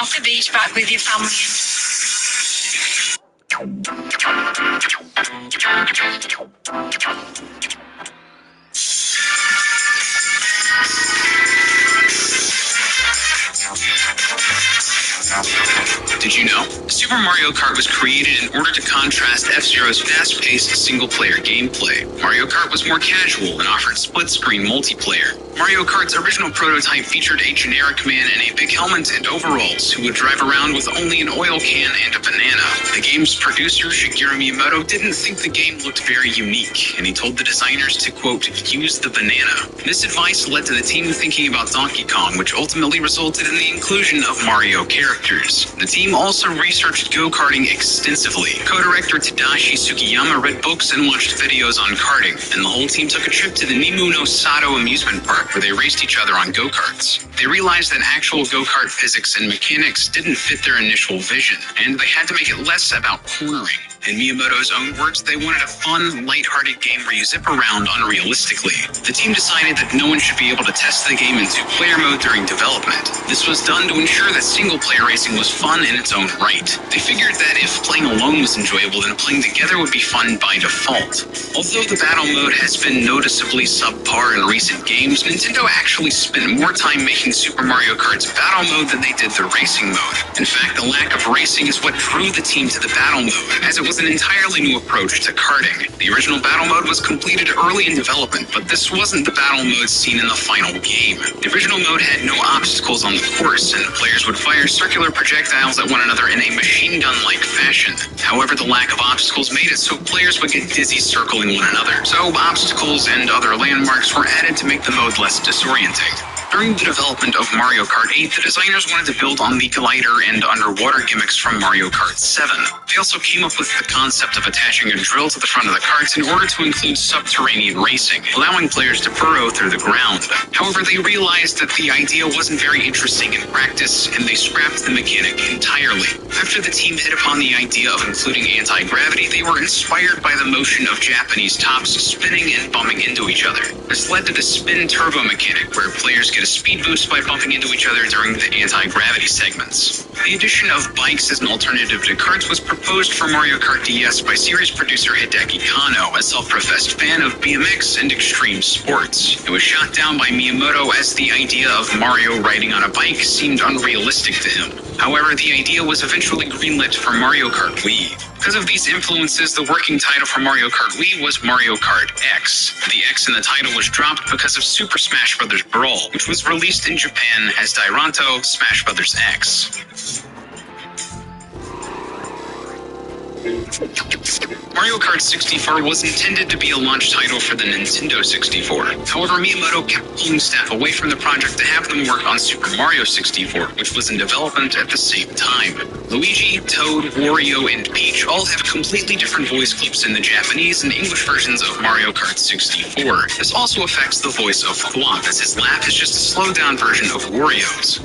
off the beach back with your family. Did you know? Super Mario Kart was created in order to contrast F-Zero's fast-paced single-player gameplay. Mario Kart was more casual and offered split-screen multiplayer. Mario Kart's original prototype featured a generic man in a big helmet and overalls who would drive around with only an oil can and a banana. The game's producer, Shigeru Miyamoto, didn't think the game looked very unique, and he told the designers to, quote, use the banana. This advice led to the team thinking about Donkey Kong, which ultimately resulted in the inclusion of Mario characters. The team also researched go-karting extensively. Co-director Tadashi Sugiyama read books and watched videos on karting, and the whole team took a trip to the Nimu no Sato amusement park where they raced each other on go-karts. They realized that actual go-kart physics and mechanics didn't fit their initial vision, and they had to make it less about cornering. In Miyamoto's own words, they wanted a fun, lighthearted game where you zip around unrealistically. The team decided that no one should be able to test the game in two-player mode during development. This was done to ensure that single-player racing was fun in its own right. They figured that if playing alone was enjoyable, then playing together would be fun by default. Although the battle mode has been noticeably subpar in recent games, Nintendo actually spent more time making Super Mario Kart's battle mode than they did the racing mode. In fact, the lack of racing is what drew the team to the battle mode, as it was an entirely new approach to karting. The original battle mode was completed early in development, but this wasn't the battle mode seen in the final game. The original mode had no obstacles on the course, and players would fire circular projectiles at one another in a machine gun-like fashion. However, the lack of obstacles made it so players would get dizzy circling one another, so obstacles and other landmarks were added to make the mode less disorienting. During the development of Mario Kart 8, the designers wanted to build on the glider and underwater gimmicks from Mario Kart 7. They also came up with the concept of attaching a drill to the front of the karts in order to include subterranean racing, allowing players to burrow through the ground. However, they realized that the idea wasn't very interesting in practice, and they scrapped the mechanic entirely. After the team hit upon the idea of including anti-gravity, they were inspired by the motion of Japanese tops spinning and bumping into each other. This led to the spin turbo mechanic, where players get a speed boost by bumping into each other during the anti-gravity segments. The addition of bikes as an alternative to karts was proposed for Mario Kart DS by series producer Hideki Kano, a self-professed fan of BMX and extreme sports. It was shot down by Miyamoto as the idea of Mario riding on a bike seemed unrealistic to him. However, the idea was eventually greenlit for Mario Kart Wii. Because of these influences, the working title for Mario Kart Wii was Mario Kart X. The X in the title was dropped because of Super Smash Bros. Brawl, which was released in Japan as Dairanto Smash Bros. X. Mario Kart 64 was intended to be a launch title for the Nintendo 64. However, Miyamoto kept pulling staff away from the project to have them work on Super Mario 64, which was in development at the same time. Luigi, Toad, Wario, and Peach all have completely different voice clips in the Japanese and English versions of Mario Kart 64. This also affects the voice of Thwomp, as his laugh is just a slowed-down version of Wario's.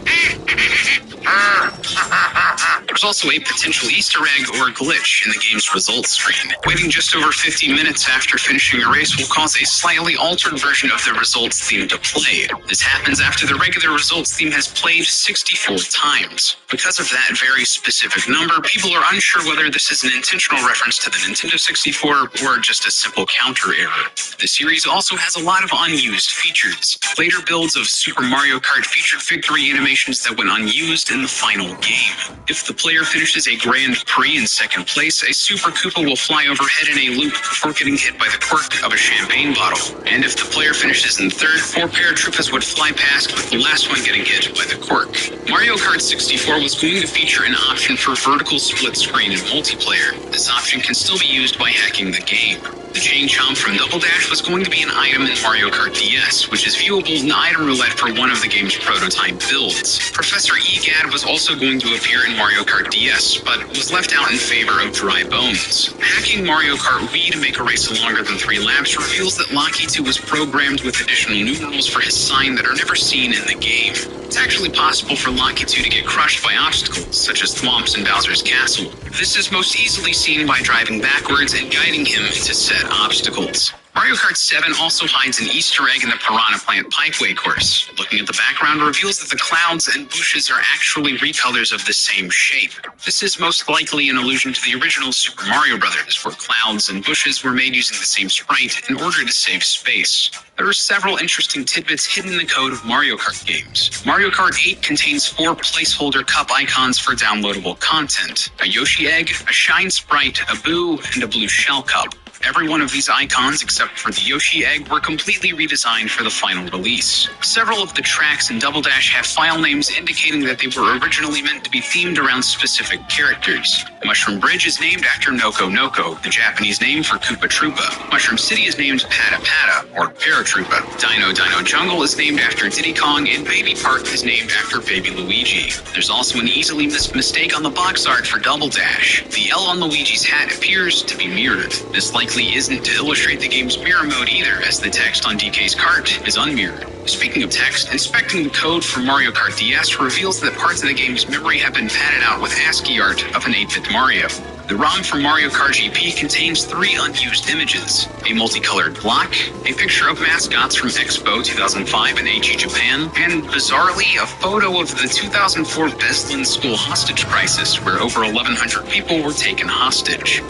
There's also a potential Easter egg or glitch in the game's results screen. Waiting just over 50 minutes after finishing a race will cause a slightly altered version of the results theme to play. This happens after the regular results theme has played 64 times. Because of that very specific number, people are unsure whether this is an intentional reference to the Nintendo 64 or just a simple counter error. The series also has a lot of unused features. Later builds of Super Mario Kart featured victory animations that went unused in the final game. If the player finishes a Grand Prix in second place, a Super Koopa will fly overhead in a loop before getting hit by the cork of a champagne bottle. And if the player finishes in third, 4 paratroopers would fly past, with the last one getting hit by the cork. Mario Kart 64 was going to feature an option for vertical split screen and multiplayer. This option can still be used by hacking the game. The Chain Chomp from Double Dash was going to be an item in Mario Kart DS, which is viewable in the item roulette for one of the game's prototype builds. Professor Egad was also going to appear in Mario Kart DS, but was left out in favor of Dry Bones. Hacking Mario Kart Wii to make a race longer than 3 laps reveals that Lakitu was programmed with additional numerals for his sign that are never seen in the game. It's actually possible for Lakitu to get crushed by obstacles, such as thwomps in Bowser's Castle. This is most easily seen by driving backwards and guiding him into said obstacles. Mario Kart 7 also hides an Easter egg in the Piranha Plant Pipeway course. Looking at the background reveals that the clouds and bushes are actually recolors of the same shape. This is most likely an allusion to the original Super Mario Bros., where clouds and bushes were made using the same sprite in order to save space. There are several interesting tidbits hidden in the code of Mario Kart games. Mario Kart 8 contains 4 placeholder cup icons for downloadable content: a Yoshi egg, a Shine Sprite, a Boo, and a blue shell cup. Every one of these icons, except for the Yoshi egg, were completely redesigned for the final release. Several of the tracks in Double Dash have file names indicating that they were originally meant to be themed around specific characters. Mushroom Bridge is named after Noko Noko, the Japanese name for Koopa Troopa. Mushroom City is named Pata Pata, or Paratroopa. Dino Dino Jungle is named after Diddy Kong, and Baby Park is named after Baby Luigi. There's also an easily missed mistake on the box art for Double Dash. The L on Luigi's hat appears to be mirrored. This likely isn't to illustrate the game's mirror mode either, as the text on DK's cart is unmirrored. Speaking of text, inspecting the code for Mario Kart DS reveals that parts of the game's memory have been padded out with ASCII art of an 8-bit Mario. The ROM for Mario Kart GP contains 3 unused images: a multicolored block, a picture of mascots from Expo 2005 in AG Japan, and bizarrely, a photo of the 2004 Beslan school hostage crisis, where over 1,100 people were taken hostage.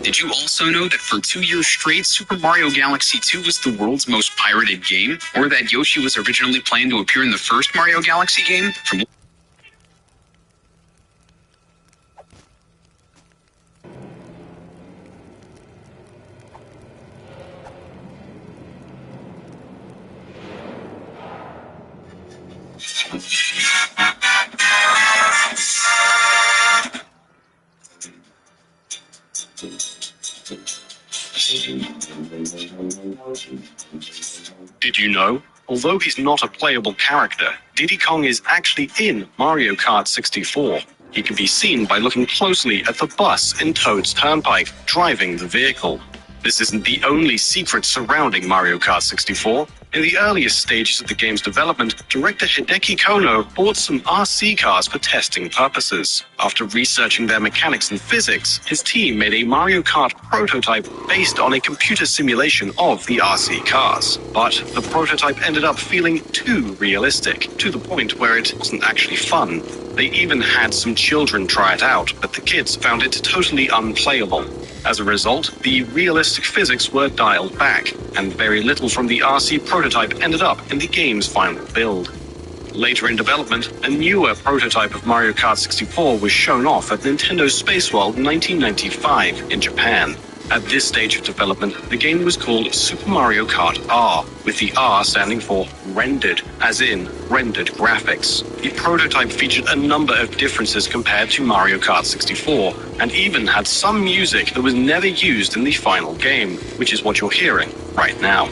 Did you also know that for 2 years straight, Super Mario Galaxy 2 was the world's most pirated game? Or that Yoshi was originally planned to appear in the first Mario Galaxy game? Did you know? Although he's not a playable character, Diddy Kong is actually in Mario Kart 64. He can be seen by looking closely at the bus in Toad's Turnpike, driving the vehicle. This isn't the only secret surrounding Mario Kart 64. In the earliest stages of the game's development, director Hideki Kono bought some RC cars for testing purposes. After researching their mechanics and physics, his team made a Mario Kart prototype based on a computer simulation of the RC cars. But the prototype ended up feeling too realistic, to the point where it wasn't actually fun. They even had some children try it out, but the kids found it totally unplayable. As a result, the realistic physics were dialed back, and very little from the RC prototype ended up in the game's final build. Later in development, a newer prototype of Mario Kart 64 was shown off at Nintendo Space World 1995 in Japan. At this stage of development, the game was called Super Mario Kart R, with the R standing for rendered, as in rendered graphics. The prototype featured a number of differences compared to Mario Kart 64, and even had some music that was never used in the final game, which is what you're hearing right now.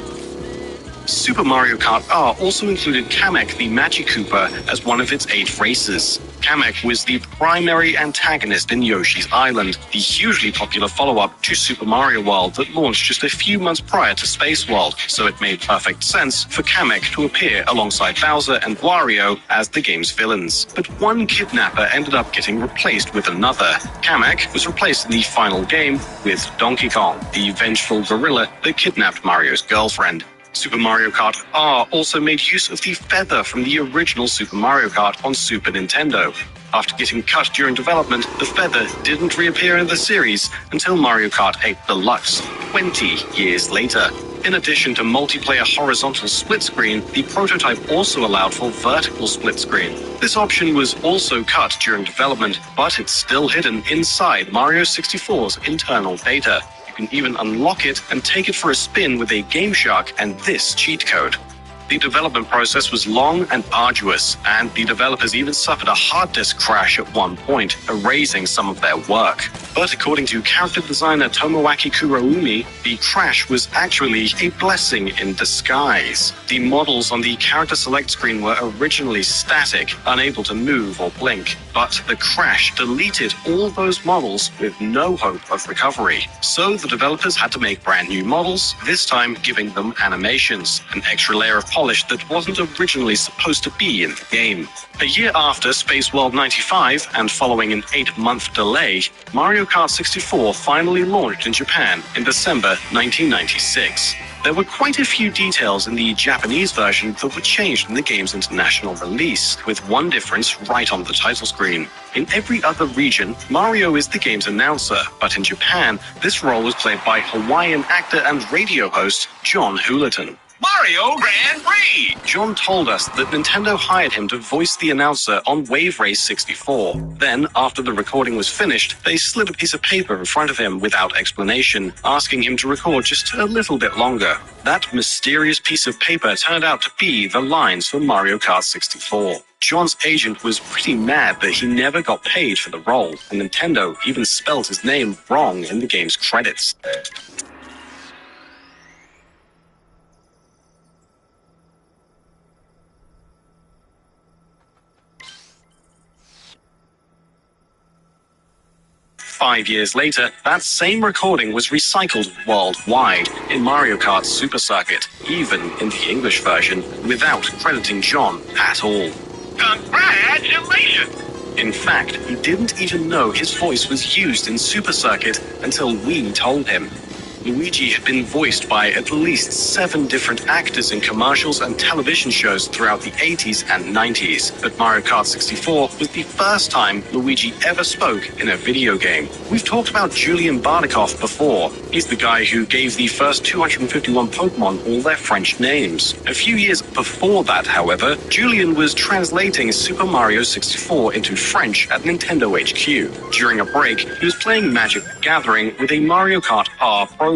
Super Mario Kart R also included Kamek the Magikoopa as one of its 8 races. Kamek was the primary antagonist in Yoshi's Island, the hugely popular follow-up to Super Mario World that launched just a few months prior to Space World, so it made perfect sense for Kamek to appear alongside Bowser and Wario as the game's villains. But one kidnapper ended up getting replaced with another. Kamek was replaced in the final game with Donkey Kong, the vengeful gorilla that kidnapped Mario's girlfriend. Super Mario Kart R also made use of the feather from the original Super Mario Kart on Super Nintendo. After getting cut during development, the feather didn't reappear in the series until Mario Kart 8 Deluxe, 20 years later. In addition to multiplayer horizontal split screen, the prototype also allowed for vertical split screen. This option was also cut during development, but it's still hidden inside Mario 64's internal data. You can even unlock it and take it for a spin with a Game Shark and this cheat code. The development process was long and arduous, and the developers even suffered a hard disk crash at one point, erasing some of their work. But according to character designer Tomoaki Kuroumi, the crash was actually a blessing in disguise. The models on the character select screen were originally static, unable to move or blink, but the crash deleted all those models with no hope of recovery. So the developers had to make brand new models, this time giving them animations, an extra layer of polish that wasn't originally supposed to be in the game. A year after Space World 95, and following an 8-month delay, Mario Kart 64 finally launched in Japan in December 1996. There were quite a few details in the Japanese version that were changed in the game's international release, with one difference right on the title screen. In every other region, Mario is the game's announcer, but in Japan, this role was played by Hawaiian actor and radio host John Houlihan. Mario Grand Prix! John told us that Nintendo hired him to voice the announcer on Wave Race 64. Then, after the recording was finished, they slid a piece of paper in front of him without explanation, asking him to record just a little bit longer. That mysterious piece of paper turned out to be the lines for Mario Kart 64. John's agent was pretty mad that he never got paid for the role, and Nintendo even spelled his name wrong in the game's credits. Five years later, that same recording was recycled worldwide in Mario Kart Super Circuit, even in the English version, without crediting John at all. Congratulations! In fact, he didn't even know his voice was used in Super Circuit until we told him. Luigi had been voiced by at least 7 different actors in commercials and television shows throughout the 80s and 90s, but Mario Kart 64 was the first time Luigi ever spoke in a video game. We've talked about Julian Barnikoff before. He's the guy who gave the first 251 Pokemon all their French names. A few years before that, however, Julian was translating Super Mario 64 into French at Nintendo HQ. During a break, he was playing Magic the Gathering with a Mario Kart R programmer.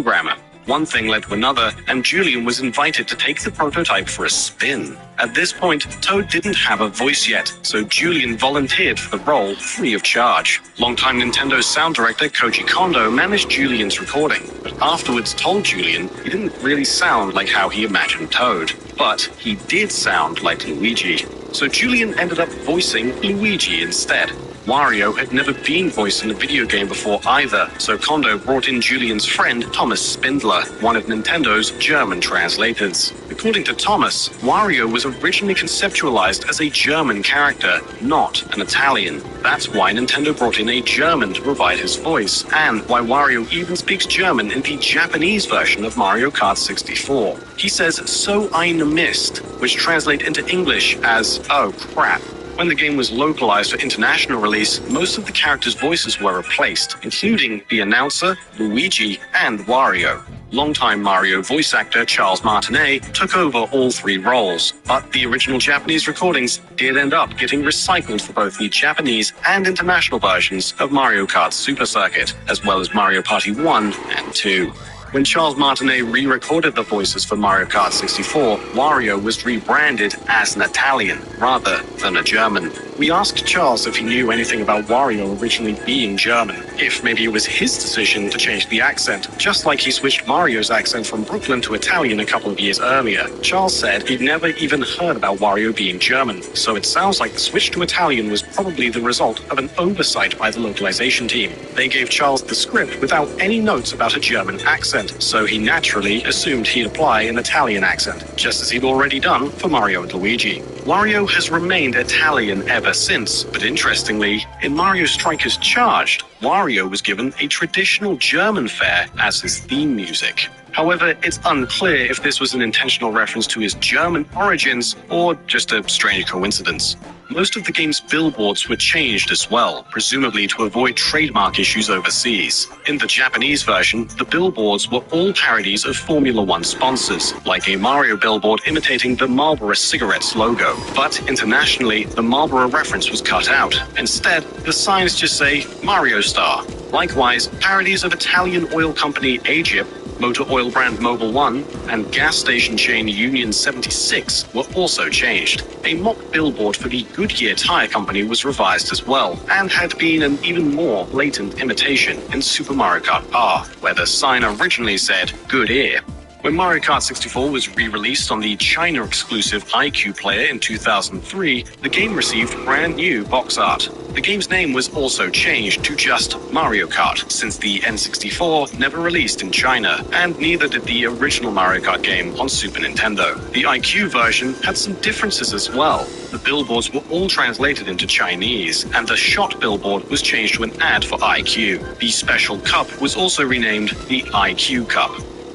One thing led to another, and Julian was invited to take the prototype for a spin. At this point, Toad didn't have a voice yet, so Julian volunteered for the role free of charge. Longtime Nintendo sound director Koji Kondo managed Julian's recording, but afterwards told Julian he didn't really sound like how he imagined Toad. But he did sound like Luigi. So Julian ended up voicing Luigi instead. Wario had never been voiced in a video game before either, so Kondo brought in Julian's friend Thomas Spindler, one of Nintendo's German translators. According to Thomas, Wario was originally conceptualized as a German character, not an Italian. That's why Nintendo brought in a German to provide his voice, and why Wario even speaks German in the Japanese version of Mario Kart 64. He says, "So ein Mist," which translate into English as, "Oh crap." When the game was localized for international release, most of the characters' voices were replaced, including the announcer, Luigi, and Wario. Longtime Mario voice actor Charles Martinet took over all 3 roles, but the original Japanese recordings did end up getting recycled for both the Japanese and international versions of Mario Kart Super Circuit, as well as Mario Party 1 and 2. When Charles Martinet re-recorded the voices for Mario Kart 64, Wario was rebranded as an Italian rather than a German. We asked Charles if he knew anything about Wario originally being German, if maybe it was his decision to change the accent, just like he switched Mario's accent from Brooklyn to Italian a couple of years earlier. Charles said he'd never even heard about Wario being German, so it sounds like the switch to Italian was probably the result of an oversight by the localization team. They gave Charles the script without any notes about a German accent, so he naturally assumed he'd apply an Italian accent, just as he'd already done for Mario and Luigi. Wario has remained Italian ever since, but interestingly, in Mario Strikers Charged, Wario was given a traditional German fare as his theme music. However, it's unclear if this was an intentional reference to his German origins or just a strange coincidence. Most of the game's billboards were changed as well, presumably to avoid trademark issues overseas. In the Japanese version, the billboards were all parodies of Formula One sponsors, like a Mario billboard imitating the Marlboro cigarettes logo. But internationally, the Marlboro reference was cut out. Instead, the signs just say Mario Star. Likewise, parodies of Italian oil company Agip, motor oil brand Mobil 1, and gas station chain Union 76 were also changed. A mock billboard for the Goodyear Tire Company was revised as well, and had been an even more blatant imitation in Super Mario Kart R, where the sign originally said Good Ear. When Mario Kart 64 was re-released on the China-exclusive iQ player in 2003, the game received brand new box art. The game's name was also changed to just Mario Kart, since the N64 never released in China, and neither did the original Mario Kart game on Super Nintendo. The iQ version had some differences as well. The billboards were all translated into Chinese, and the shot billboard was changed to an ad for iQ. The special cup was also renamed the iQ Cup.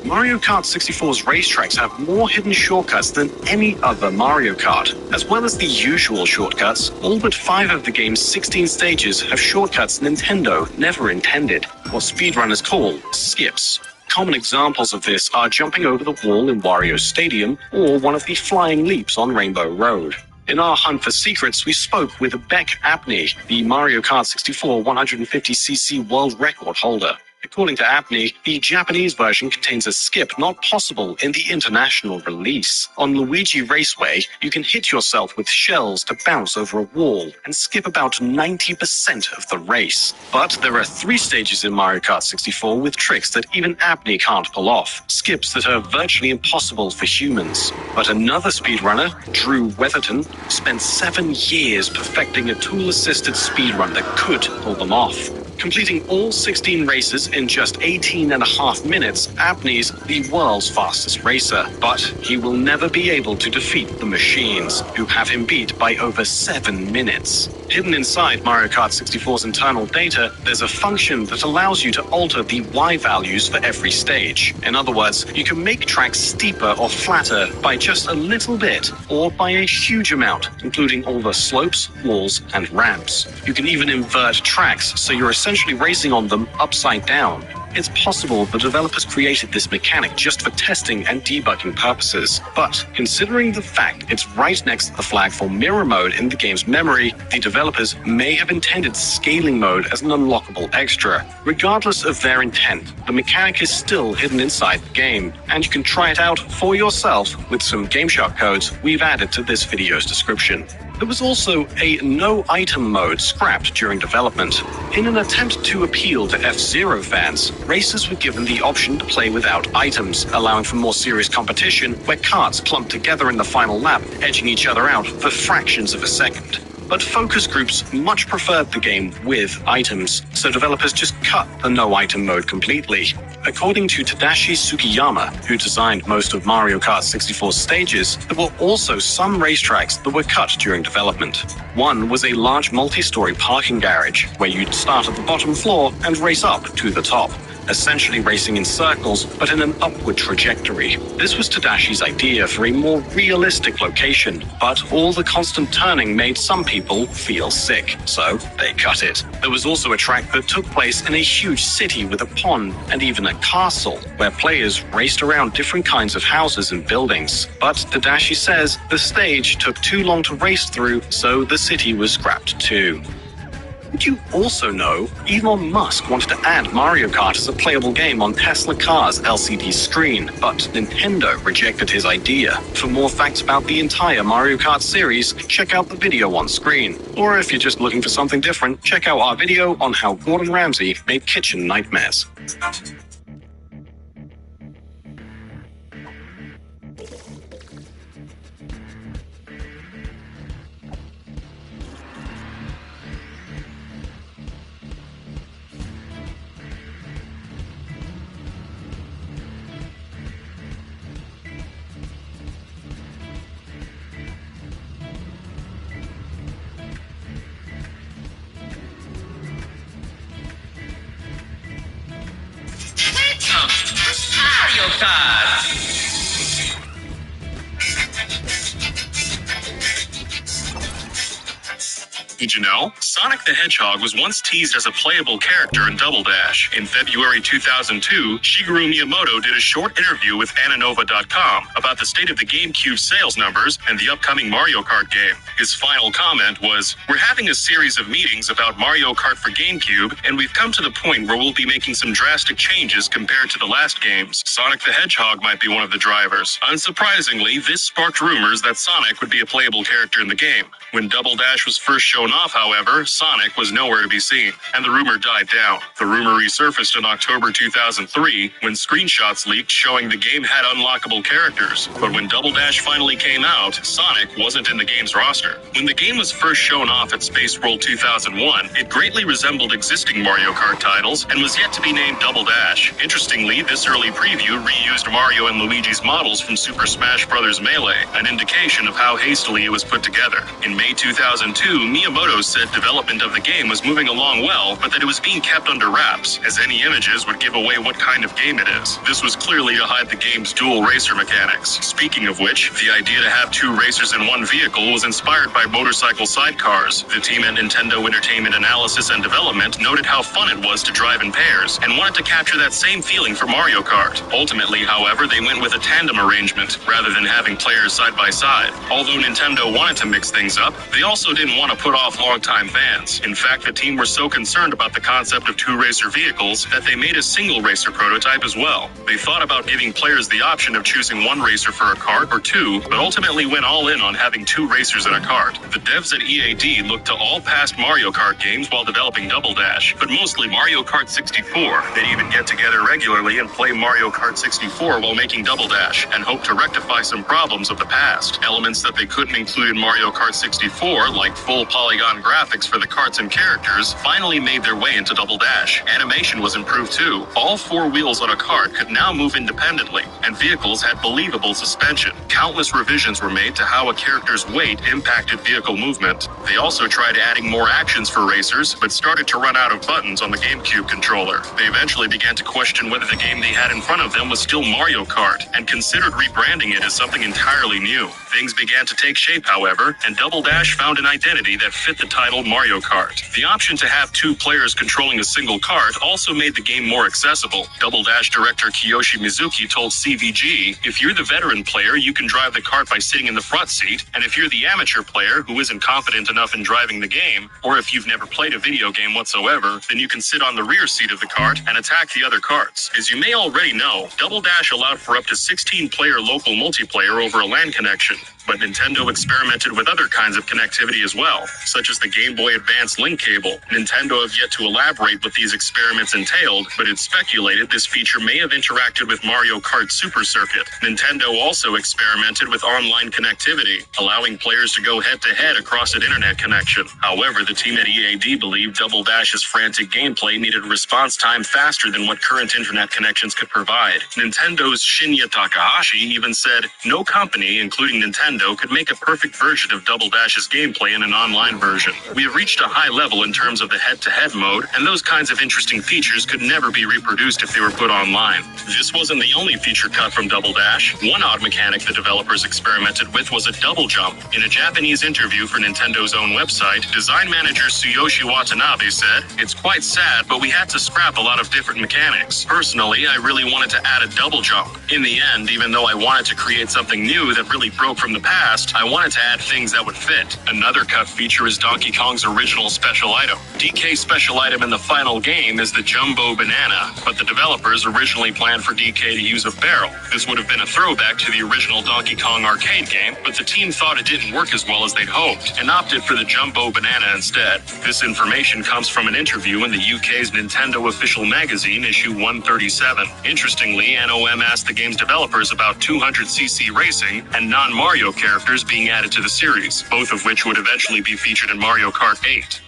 Mario Kart 64's racetracks have more hidden shortcuts than any other Mario Kart. As well as the usual shortcuts, all but 5 of the game's 16 stages have shortcuts Nintendo never intended, what speedrunners call skips. Common examples of this are jumping over the wall in Wario Stadium or one of the flying leaps on Rainbow Road. In our hunt for secrets, we spoke with Beck Apney, the Mario Kart 64 150cc world record holder. According to Apney, the Japanese version contains a skip not possible in the international release. On Luigi Raceway, you can hit yourself with shells to bounce over a wall and skip about 90% of the race. But there are 3 stages in Mario Kart 64 with tricks that even Apney can't pull off, skips that are virtually impossible for humans. But another speedrunner, Drew Weatherton, spent 7 years perfecting a tool-assisted speedrun that could pull them off. Completing all 16 races in just 18.5 minutes, Apney's the world's fastest racer, but he will never be able to defeat the machines, who have him beat by over 7 minutes. Hidden inside Mario Kart 64's internal data, there's a function that allows you to alter the Y values for every stage. In other words, you can make tracks steeper or flatter by just a little bit, or by a huge amount, including all the slopes, walls, and ramps. You can even invert tracks, so you're essentially racing on them upside down. It's possible the developers created this mechanic just for testing and debugging purposes, but considering the fact it's right next to the flag for mirror mode in the game's memory, the developers may have intended scaling mode as an unlockable extra. Regardless of their intent, the mechanic is still hidden inside the game, and you can try it out for yourself with some GameShark codes we've added to this video's description. There was also a no-item mode scrapped during development. In an attempt to appeal to F-Zero fans, racers were given the option to play without items, allowing for more serious competition where karts clumped together in the final lap, edging each other out for fractions of a second. But focus groups much preferred the game with items, so developers just cut the no-item mode completely. According to Tadashi Sugiyama, who designed most of Mario Kart 64's stages, there were also some racetracks that were cut during development. One was a large multi-story parking garage, where you'd start at the bottom floor and race up to the top, essentially racing in circles, but in an upward trajectory. This was Tadashi's idea for a more realistic location, but all the constant turning made some people feel sick, so they cut it. There was also a track that took place in a huge city with a pond and even a castle, where players raced around different kinds of houses and buildings. But Tadashi says the stage took too long to race through, so the city was scrapped too. Did you also know Elon Musk wanted to add Mario Kart as a playable game on Tesla cars' LCD screen, but Nintendo rejected his idea. For more facts about the entire Mario Kart series, check out the video on screen. Or if you're just looking for something different, check out our video on how Gordon Ramsay made kitchen nightmares. Mario Kart! Did you know? Sonic the Hedgehog was once teased as a playable character in Double Dash. In February 2002, Shigeru Miyamoto did a short interview with Ananova.com about the state of the GameCube sales numbers and the upcoming Mario Kart game. His final comment was, "We're having a series of meetings about Mario Kart for GameCube, and we've come to the point where we'll be making some drastic changes compared to the last games. Sonic the Hedgehog might be one of the drivers." Unsurprisingly, this sparked rumors that Sonic would be a playable character in the game. When Double Dash was first shown shown off, however, Sonic was nowhere to be seen, and the rumor died down. The rumor resurfaced in October 2003 when screenshots leaked showing the game had unlockable characters. But when Double Dash finally came out, Sonic wasn't in the game's roster. When the game was first shown off at Space World 2001, it greatly resembled existing Mario Kart titles and was yet to be named Double Dash. Interestingly, this early preview reused Mario and Luigi's models from Super Smash Bros. Melee, an indication of how hastily it was put together. In May 2002, Miyamoto said development of the game was moving along well, but that it was being kept under wraps, as any images would give away what kind of game it is. This was clearly to hide the game's dual racer mechanics. Speaking of which, the idea to have two racers in one vehicle was inspired by motorcycle sidecars. The team at Nintendo Entertainment Analysis and Development noted how fun it was to drive in pairs, and wanted to capture that same feeling for Mario Kart. Ultimately, however, they went with a tandem arrangement, rather than having players side by side. Although Nintendo wanted to mix things up, they also didn't want to put off longtime fans. In fact, the team were so concerned about the concept of two racer vehicles that they made a single racer prototype as well. They thought about giving players the option of choosing one racer for a kart or two, but ultimately went all in on having two racers in a kart. The devs at EAD looked to all past Mario Kart games while developing Double Dash, but mostly Mario Kart 64. They'd even get together regularly and play Mario Kart 64 while making Double Dash, and hope to rectify some problems of the past. Elements that they couldn't include in Mario Kart 64, like full polygon graphics for the karts and characters, finally made their way into Double Dash. Animation was improved too. All four wheels on a kart could now move independently, and vehicles had believable suspension. Countless revisions were made to how a character's weight impacted vehicle movement. They also tried adding more actions for racers, but started to run out of buttons on the GameCube controller. They eventually began to question whether the game they had in front of them was still Mario Kart, and considered rebranding it as something entirely new. Things began to take shape, however, and Double Dash found an identity that fit the title Mario Kart. The option to have two players controlling a single kart also made the game more accessible. Double Dash director Kiyoshi Mizuki told CVG, "If you're the veteran player, you can drive the kart by sitting in the front seat, and if you're the amateur player who isn't confident enough in driving the game, or if you've never played a video game whatsoever, then you can sit on the rear seat of the kart and attack the other karts." As you may already know, Double Dash allowed for up to 16-player local multiplayer over a LAN connection. But Nintendo experimented with other kinds of connectivity as well, such as the Game Boy Advance link cable. Nintendo have yet to elaborate what these experiments entailed, but it's speculated this feature may have interacted with Mario Kart Super Circuit. Nintendo also experimented with online connectivity, allowing players to go head-to-head across an internet connection. However, the team at EAD believed Double Dash's frantic gameplay needed response time faster than what current internet connections could provide. Nintendo's Shinya Takahashi even said, "No company, including Nintendo, could make a perfect version of Double Dash's gameplay in an online version. We have reached a high level in terms of the head-to-head mode, and those kinds of interesting features could never be reproduced if they were put online." This wasn't the only feature cut from Double Dash. One odd mechanic the developers experimented with was a double jump. In a Japanese interview for Nintendo's own website, design manager Tsuyoshi Watanabe said, "It's quite sad, but we had to scrap a lot of different mechanics. Personally, I really wanted to add a double jump. In the end, even though I wanted to create something new that really broke from the past, I wanted to add things that would fit." Another cut feature is Donkey Kong's original special item. DK's special item in the final game is the Jumbo Banana, but the developers originally planned for DK to use a barrel. This would have been a throwback to the original Donkey Kong arcade game, but the team thought it didn't work as well as they'd hoped, and opted for the Jumbo Banana instead. This information comes from an interview in the UK's Nintendo official magazine, issue 137. Interestingly, NOM asked the game's developers about 200cc racing and non-Mario characters being added to the series, both of which would eventually be featured in Mario Kart 8.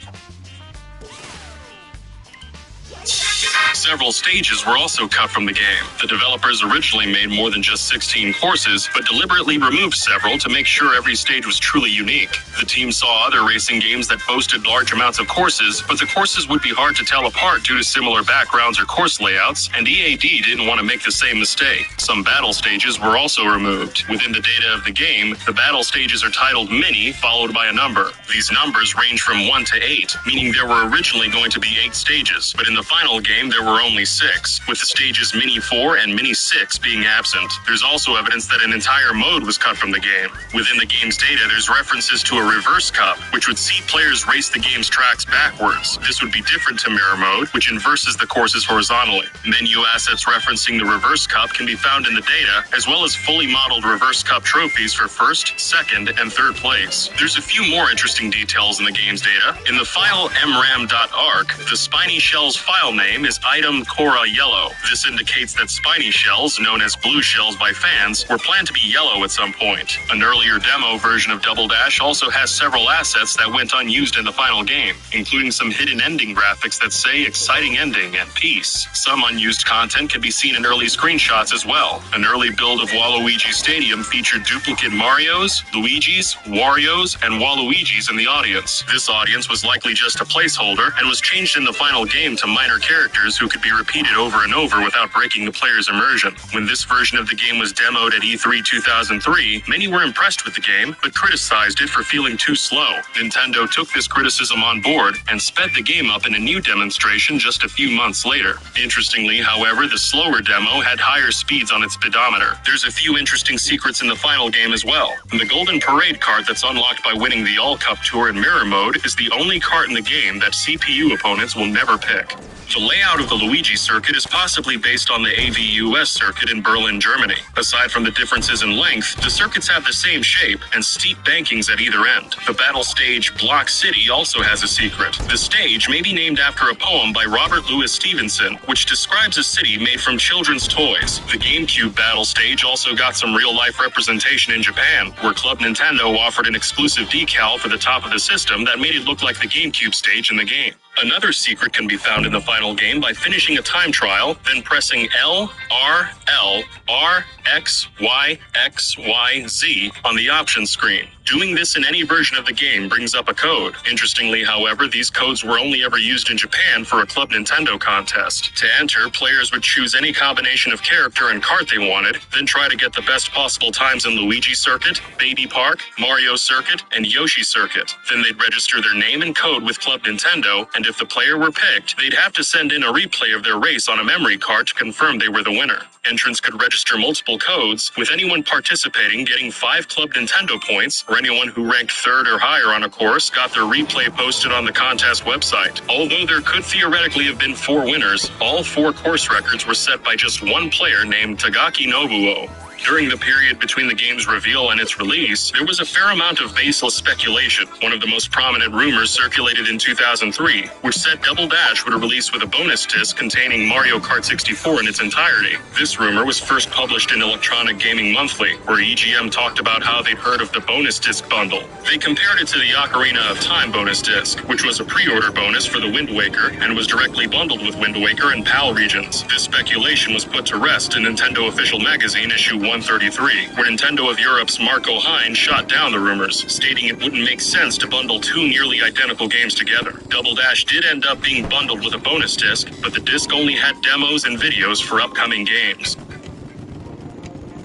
Several stages were also cut from the game. The developers originally made more than just 16 courses, but deliberately removed several to make sure every stage was truly unique. The team saw other racing games that boasted large amounts of courses, but the courses would be hard to tell apart due to similar backgrounds or course layouts, and EAD didn't want to make the same mistake. Some battle stages were also removed. Within the data of the game, the battle stages are titled Mini, followed by a number. These numbers range from 1 to 8, meaning there were originally going to be 8 stages, but in the final game there were were only 6, with the stages Mini 4 and Mini 6 being absent. There's also evidence that an entire mode was cut from the game. Within the game's data, there's references to a reverse cup, which would see players race the game's tracks backwards. This would be different to mirror mode, which inverses the courses horizontally. Menu assets referencing the reverse cup can be found in the data, as well as fully modeled reverse cup trophies for first, second, and third place. There's a few more interesting details in the game's data. In the file mram.arc, the Spiny Shells file name is item Cora Yellow. This indicates that Spiny Shells, known as blue shells by fans, were planned to be yellow at some point. An earlier demo version of Double Dash also has several assets that went unused in the final game, including some hidden ending graphics that say exciting ending and peace. Some unused content can be seen in early screenshots as well. An early build of Waluigi Stadium featured duplicate Marios, Luigis, Warios, and Waluigis in the audience. This audience was likely just a placeholder and was changed in the final game to minor characters who could be repeated over and over without breaking the player's immersion. When this version of the game was demoed at E3 2003, many were impressed with the game, but criticized it for feeling too slow. Nintendo took this criticism on board and sped the game up in a new demonstration just a few months later. Interestingly, however, the slower demo had higher speeds on its speedometer. There's a few interesting secrets in the final game as well. The Golden Parade cart that's unlocked by winning the All Cup Tour in Mirror Mode is the only cart in the game that CPU opponents will never pick. The layout of the Luigi circuit is possibly based on the AVUS circuit in Berlin, Germany. Aside from the differences in length, the circuits have the same shape and steep bankings at either end. The battle stage Block City also has a secret. The stage may be named after a poem by Robert Louis Stevenson, which describes a city made from children's toys. The GameCube battle stage also got some real-life representation in Japan, where Club Nintendo offered an exclusive decal for the top of the system that made it look like the GameCube stage in the game. Another secret can be found in the final game by finishing a time trial, then pressing L, R, L, R, X, Y, X, Y, Z on the options screen. Doing this in any version of the game brings up a code. Interestingly, however, these codes were only ever used in Japan for a Club Nintendo contest. To enter, players would choose any combination of character and cart they wanted, then try to get the best possible times in Luigi Circuit, Baby Park, Mario Circuit, and Yoshi Circuit. Then they'd register their name and code with Club Nintendo, and if the player were picked, they'd have to send in a replay of their race on a memory card to confirm they were the winner. Entrants could register multiple codes, with anyone participating getting 5 Club Nintendo points, or anyone who ranked 3rd or higher on a course got their replay posted on the contest website. Although there could theoretically have been 4 winners, all 4 course records were set by just one player named Tagaki Nobuo. During the period between the game's reveal and its release, there was a fair amount of baseless speculation. One of the most prominent rumors circulated in 2003, which said Double Dash would release with a bonus disc containing Mario Kart 64 in its entirety. This rumor was first published in Electronic Gaming Monthly, where EGM talked about how they'd heard of the bonus disc bundle. They compared it to the Ocarina of Time bonus disc, which was a pre-order bonus for the Wind Waker and was directly bundled with Wind Waker and PAL regions. This speculation was put to rest in Nintendo Official Magazine issue 133, where Nintendo of Europe's Marco Hein shot down the rumors, stating it wouldn't make sense to bundle 2 nearly identical games together. Double Dash did end up being bundled with a bonus disc, but the disc only had demos and videos for upcoming games.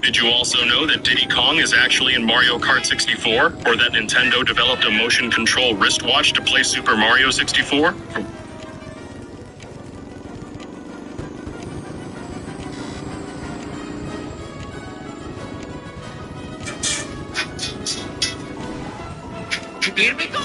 Did you also know that Diddy Kong is actually in Mario Kart 64, or that Nintendo developed a motion control wristwatch to play Super Mario 64? Here we go.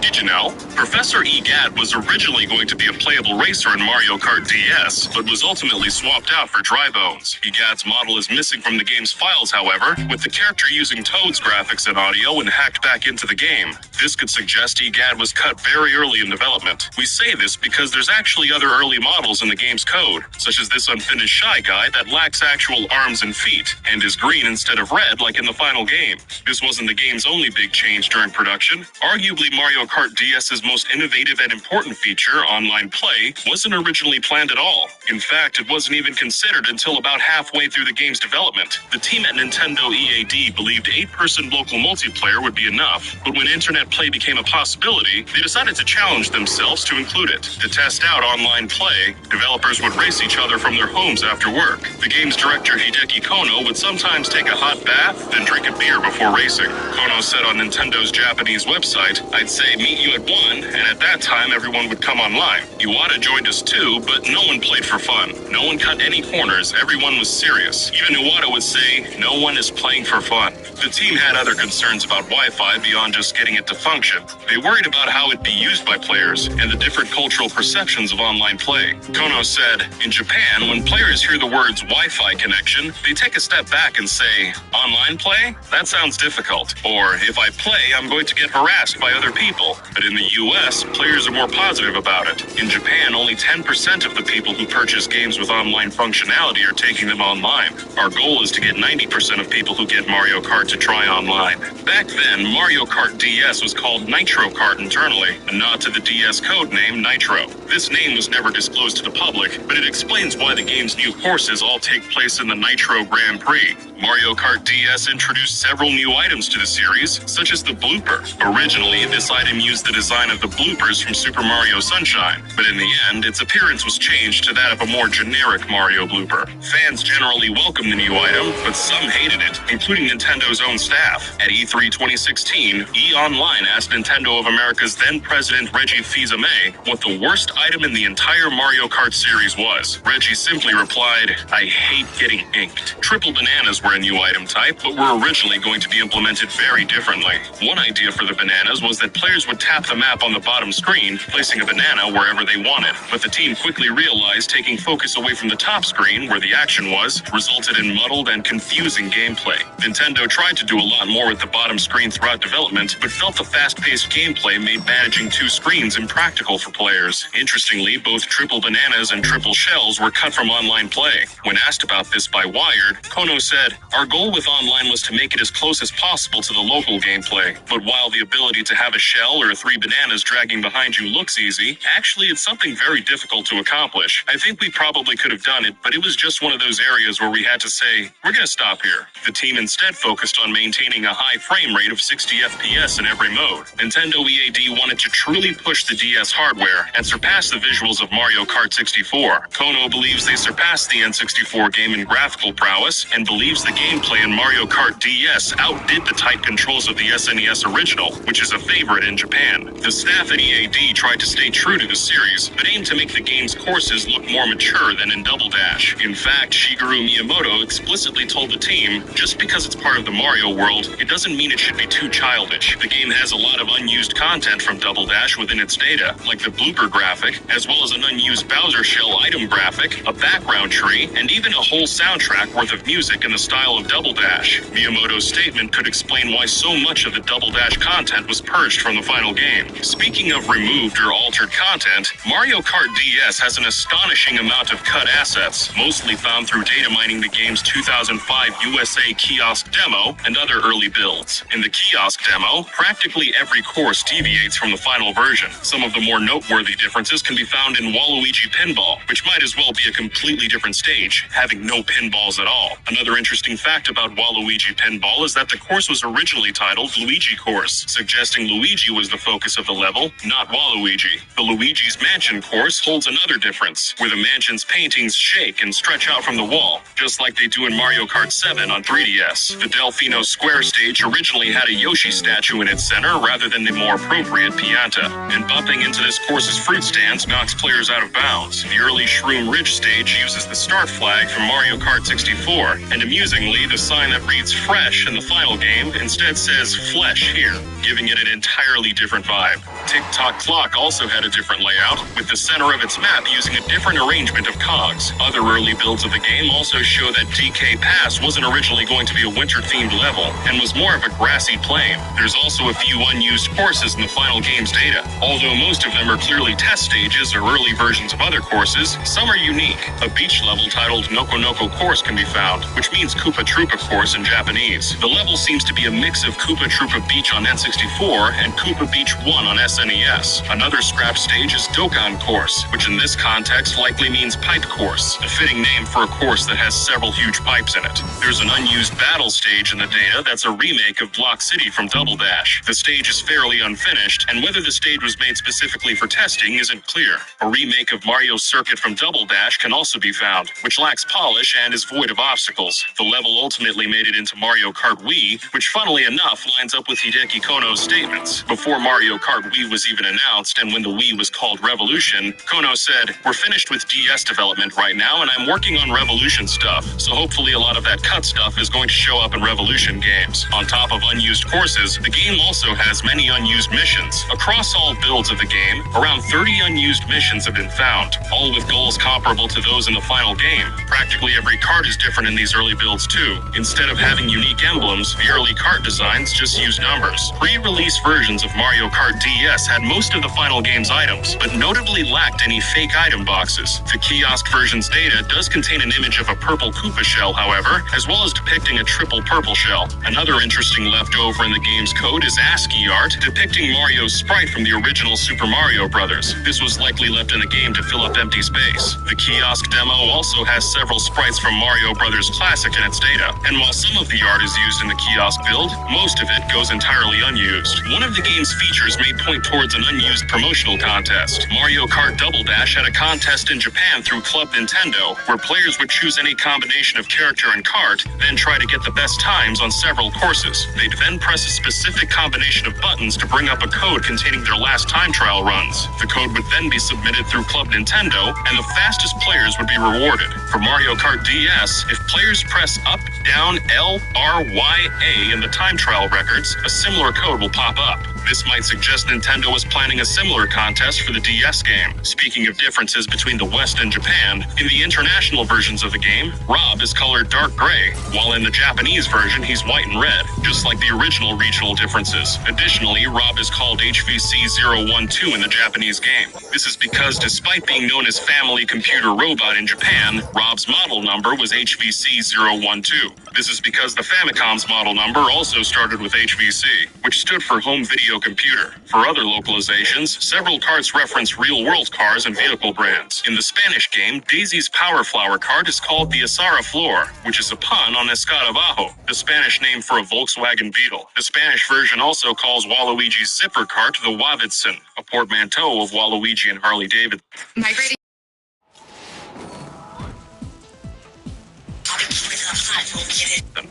Did you know? Professor EGAD was originally going to be a playable racer in Mario Kart DS, but was ultimately swapped out for Dry Bones. EGAD's model is missing from the game's files, however, with the character using Toad's graphics and audio and hacked back into the game. This could suggest EGAD was cut very early in development. We say this because there's actually other early models in the game's code, such as this unfinished Shy Guy that lacks actual arms and feet, and is green instead of red like in the final game. This wasn't the game's only big change during production. Arguably, Mario Kart DS's Nintendo's most innovative and important feature, online play, wasn't originally planned at all. In fact, it wasn't even considered until about halfway through the game's development. The team at Nintendo EAD believed 8-person local multiplayer would be enough, but when internet play became a possibility, they decided to challenge themselves to include it. To test out online play, developers would race each other from their homes after work. The game's director Hideki Kono would sometimes take a hot bath, then drink a beer before racing. Kono said on Nintendo's Japanese website, "I'd say meet you at 1, and at that time everyone would come online. Iwata joined us too, but no one played for fun. No one cut any corners, everyone was serious. Even Iwata would say, no one is playing for fun." The team had other concerns about Wi-Fi beyond just getting it to function. They worried about how it'd be used by players and the different cultural perceptions of online play. Kono said, "In Japan, when players hear the words Wi-Fi connection, they take a step back and say, online play? That sounds difficult. Or, if I play, I'm going to get harassed by other people." But in the US, players are more positive about it. In Japan, only 10% of the people who purchase games with online functionality are taking them online. Our goal is to get 90% of people who get Mario Kart to try online. Back then, Mario Kart DS was called Nitro Kart internally, a nod to the DS code name Nitro. This name was never disclosed to the public, but it explains why the game's new courses all take place in the Nitro Grand Prix. Mario Kart DS introduced several new items to the series, such as the blooper. Originally, this item used the design of the bloopers from Super Mario Sunshine, but in the end, its appearance was changed to that of a more generic Mario blooper. Fans generally welcomed the new item, but some hated it, including Nintendo's own staff. At E3 2016, E! Online asked Nintendo of America's then-president Reggie Fils-Aimé what the worst item in the entire Mario Kart series was. Reggie simply replied, "I hate getting inked." Triple bananas were a new item type, but were originally going to be implemented very differently. One idea for the bananas was that players would tap the map on the bottom screen, placing a banana wherever they wanted. But the team quickly realized taking focus away from the top screen, where the action was, resulted in muddled and confusing gameplay. Nintendo tried to do a lot more with the bottom screen throughout development, but felt the fast-paced gameplay made managing 2 screens impractical for players. Interestingly, both triple bananas and triple shells were cut from online play. When asked about this by Wired, Kono said, "Our goal with online was to make it as close as possible to the local gameplay. But while the ability to have a shell or 3 bananas dragging behind you looks easy, actually it's something very difficult to accomplish. I think we probably could have done it, but it was just one of those areas where we had to say, we're gonna stop here." The team instead focused on maintaining a high frame rate of 60 FPS in every mode. Nintendo EAD wanted to truly push the DS hardware and surpass the visuals of Mario Kart 64. Kono believes they surpassed the N64 game in graphical prowess and believes the gameplay in Mario Kart DS outdid the tight controls of the SNES original, which is a favorite in Japan. The staff at EAD tried to stay true to the series, but aimed to make the game's courses look more mature than in Double Dash. In fact, Shigeru Miyamoto explicitly told the team, just because it's part of the Mario world, it doesn't mean it should be too childish. The game has a lot of unused content from Double Dash within its data, like the blooper graphic, as well as an unused Bowser Shell item graphic, a background tree, and even a whole soundtrack worth of music in the style of Double Dash. Miyamoto's statement could explain why so much of the Double Dash content was purged from the final game. Speaking of removed or altered content, Mario Kart DS has an astonishing amount of cut assets, mostly found through data mining the game's 2005 USA kiosk demo and other early builds. In the kiosk demo, practically every course deviates from the final version. Some of the more noteworthy differences can be found in Waluigi Pinball, which might as well be a completely different stage, having no pinballs at all. Another interesting fact about Waluigi Pinball is that the course was originally titled Luigi Course, suggesting Luigi was the focus of the level, not Waluigi. The Luigi's Mansion course holds another difference, where the mansion's paintings shake and stretch out from the wall, just like they do in Mario Kart 7 on 3DS. The Delfino Square stage originally had a Yoshi statue in its center rather than the more appropriate Pianta, and bumping into this course's fruit stands knocks players out of bounds. The early Shroom Ridge stage uses the start flag from Mario Kart 64, and amusingly, the sign that reads Fresh in the final game instead says Flesh here, giving it an entirely different vibe. Tick-Tock Clock also had a different layout, with the center of its map using a different arrangement of cogs. Other early builds of the game also show that DK Pass wasn't originally going to be a winter-themed level, and was more of a grassy plain. There's also a few unused courses in the final game's data. Although most of them are clearly test stages or early versions of other courses, some are unique. A beach level titled Noko Noko Course can be found, which means Koopa Troopa Course in Japanese. The level seems to be a mix of Koopa Troopa Beach on N64 and Koopa Beach 1 on SNES. SNES. Another scrap stage is Dokkan Course, which in this context likely means pipe course, a fitting name for a course that has several huge pipes in it. There's an unused battle stage in the data that's a remake of Block City from Double Dash. The stage is fairly unfinished, and whether the stage was made specifically for testing isn't clear. A remake of Mario Circuit from Double Dash can also be found, which lacks polish and is void of obstacles. The level ultimately made it into Mario Kart Wii, which funnily enough lines up with Hideki Kono's statements. Before Mario Kart Wii was even announced, and when the Wii was called Revolution, Kono said, "We're finished with DS development right now, and I'm working on Revolution stuff, so hopefully a lot of that cut stuff is going to show up in Revolution games." On top of unused courses, the game also has many unused missions. Across all builds of the game, around 30 unused missions have been found, all with goals comparable to those in the final game. Practically every card is different in these early builds too. Instead of having unique emblems, the early card designs just use numbers. Pre-release versions of Mario Kart DS had most of the final game's items, but notably lacked any fake item boxes. The kiosk version's data does contain an image of a purple Koopa shell, however, as well as depicting a triple purple shell. Another interesting leftover in the game's code is ASCII art depicting Mario's sprite from the original Super Mario Bros. This was likely left in the game to fill up empty space. The kiosk demo also has several sprites from Mario Bros. Classic in its data, and while some of the art is used in the kiosk build, most of it goes entirely unused. One of the game's features may point towards an unused promotional contest. Mario Kart Double Dash had a contest in Japan through Club Nintendo, where players would choose any combination of character and kart, then try to get the best times on several courses. They'd then press a specific combination of buttons to bring up a code containing their last time trial runs. The code would then be submitted through Club Nintendo, and the fastest players would be rewarded. For Mario Kart DS, if players press up, down, L, R, Y, A in the time trial records, a similar code will pop up. This might suggest Nintendo was planning a similar contest for the DS game. Speaking of differences between the West and Japan, in the international versions of the game, Rob is colored dark gray, while in the Japanese version he's white and red, just like the original regional differences. Additionally, Rob is called HVC-012 in the Japanese game. This is because despite being known as Family Computer Robot in Japan, Rob's model number was HVC-012. This is because the Famicom's model number also started with HVC, which stood for Home Video Computer. For other localizations, several carts reference real-world cars and vehicle brands. In the Spanish game, Daisy's Power Flower cart is called the Asara Flor, which is a pun on Escarabajo, the Spanish name for a Volkswagen Beetle. The Spanish version also calls Waluigi's zipper cart the Wavidson, a portmanteau of Waluigi and Harley Davidson. Migrating.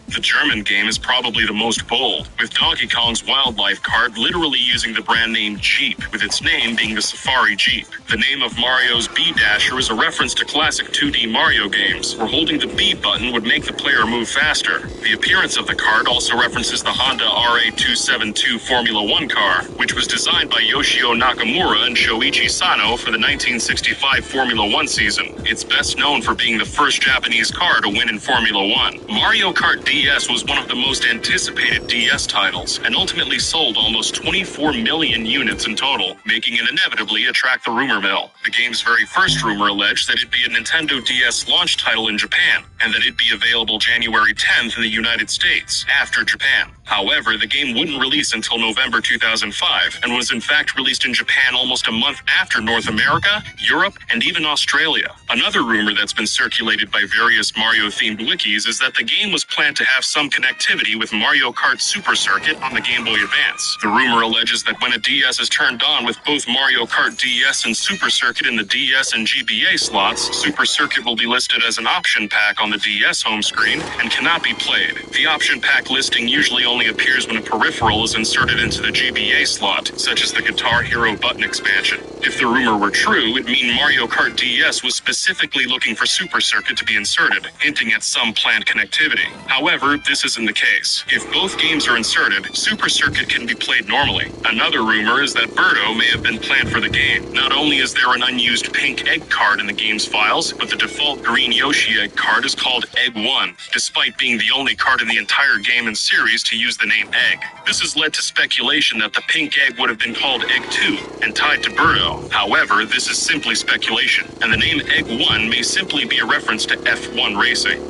The German game is probably the most bold, with Donkey Kong's wildlife cart literally using the brand name Jeep, with its name being the Safari Jeep. The name of Mario's B Dasher is a reference to classic 2D Mario games, where holding the B button would make the player move faster. The appearance of the cart also references the Honda RA272 Formula 1 car, which was designed by Yoshio Nakamura and Shoichi Sano for the 1965 Formula 1 season. It's best known for being the first Japanese car to win in Formula 1. Mario Kart DS was one of the most anticipated DS titles, and ultimately sold almost 24 million units in total, making it inevitably attract the rumor mill. The game's very first rumor alleged that it'd be a Nintendo DS launch title in Japan, and that it'd be available January 10th in the United States, after Japan. However, the game wouldn't release until November 2005, and was in fact released in Japan almost a month after North America, Europe, and even Australia. Another rumor that's been circulated by various Mario-themed wikis is that the game was planned to have some connectivity with Mario Kart Super Circuit on the Game Boy Advance. The rumor alleges that when a DS is turned on with both Mario Kart DS and Super Circuit in the DS and GBA slots, Super Circuit will be listed as an option pack on the DS home screen and cannot be played. The option pack listing usually only appears when a peripheral is inserted into the GBA slot, such as the Guitar Hero button expansion. If the rumor were true, it'd mean Mario Kart DS was specifically looking for Super Circuit to be inserted, hinting at some planned connectivity. However, this isn't the case. If both games are inserted, Super Circuit can be played normally. Another rumor is that Birdo may have been planned for the game. Not only is there an unused pink egg card in the game's files, but the default green Yoshi egg card is called Egg 1, despite being the only card in the entire game and series to use the name Egg. This has led to speculation that the pink egg would have been called Egg 2 and tied to Birdo. However, this is simply speculation, and the name Egg 1 may simply be a reference to F1 racing.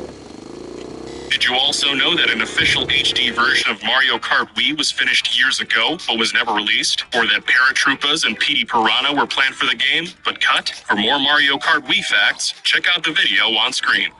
Did you also know that an official HD version of Mario Kart Wii was finished years ago, but was never released? Or that Paratroopas and PD Piranha were planned for the game, but cut? For more Mario Kart Wii facts, check out the video on screen.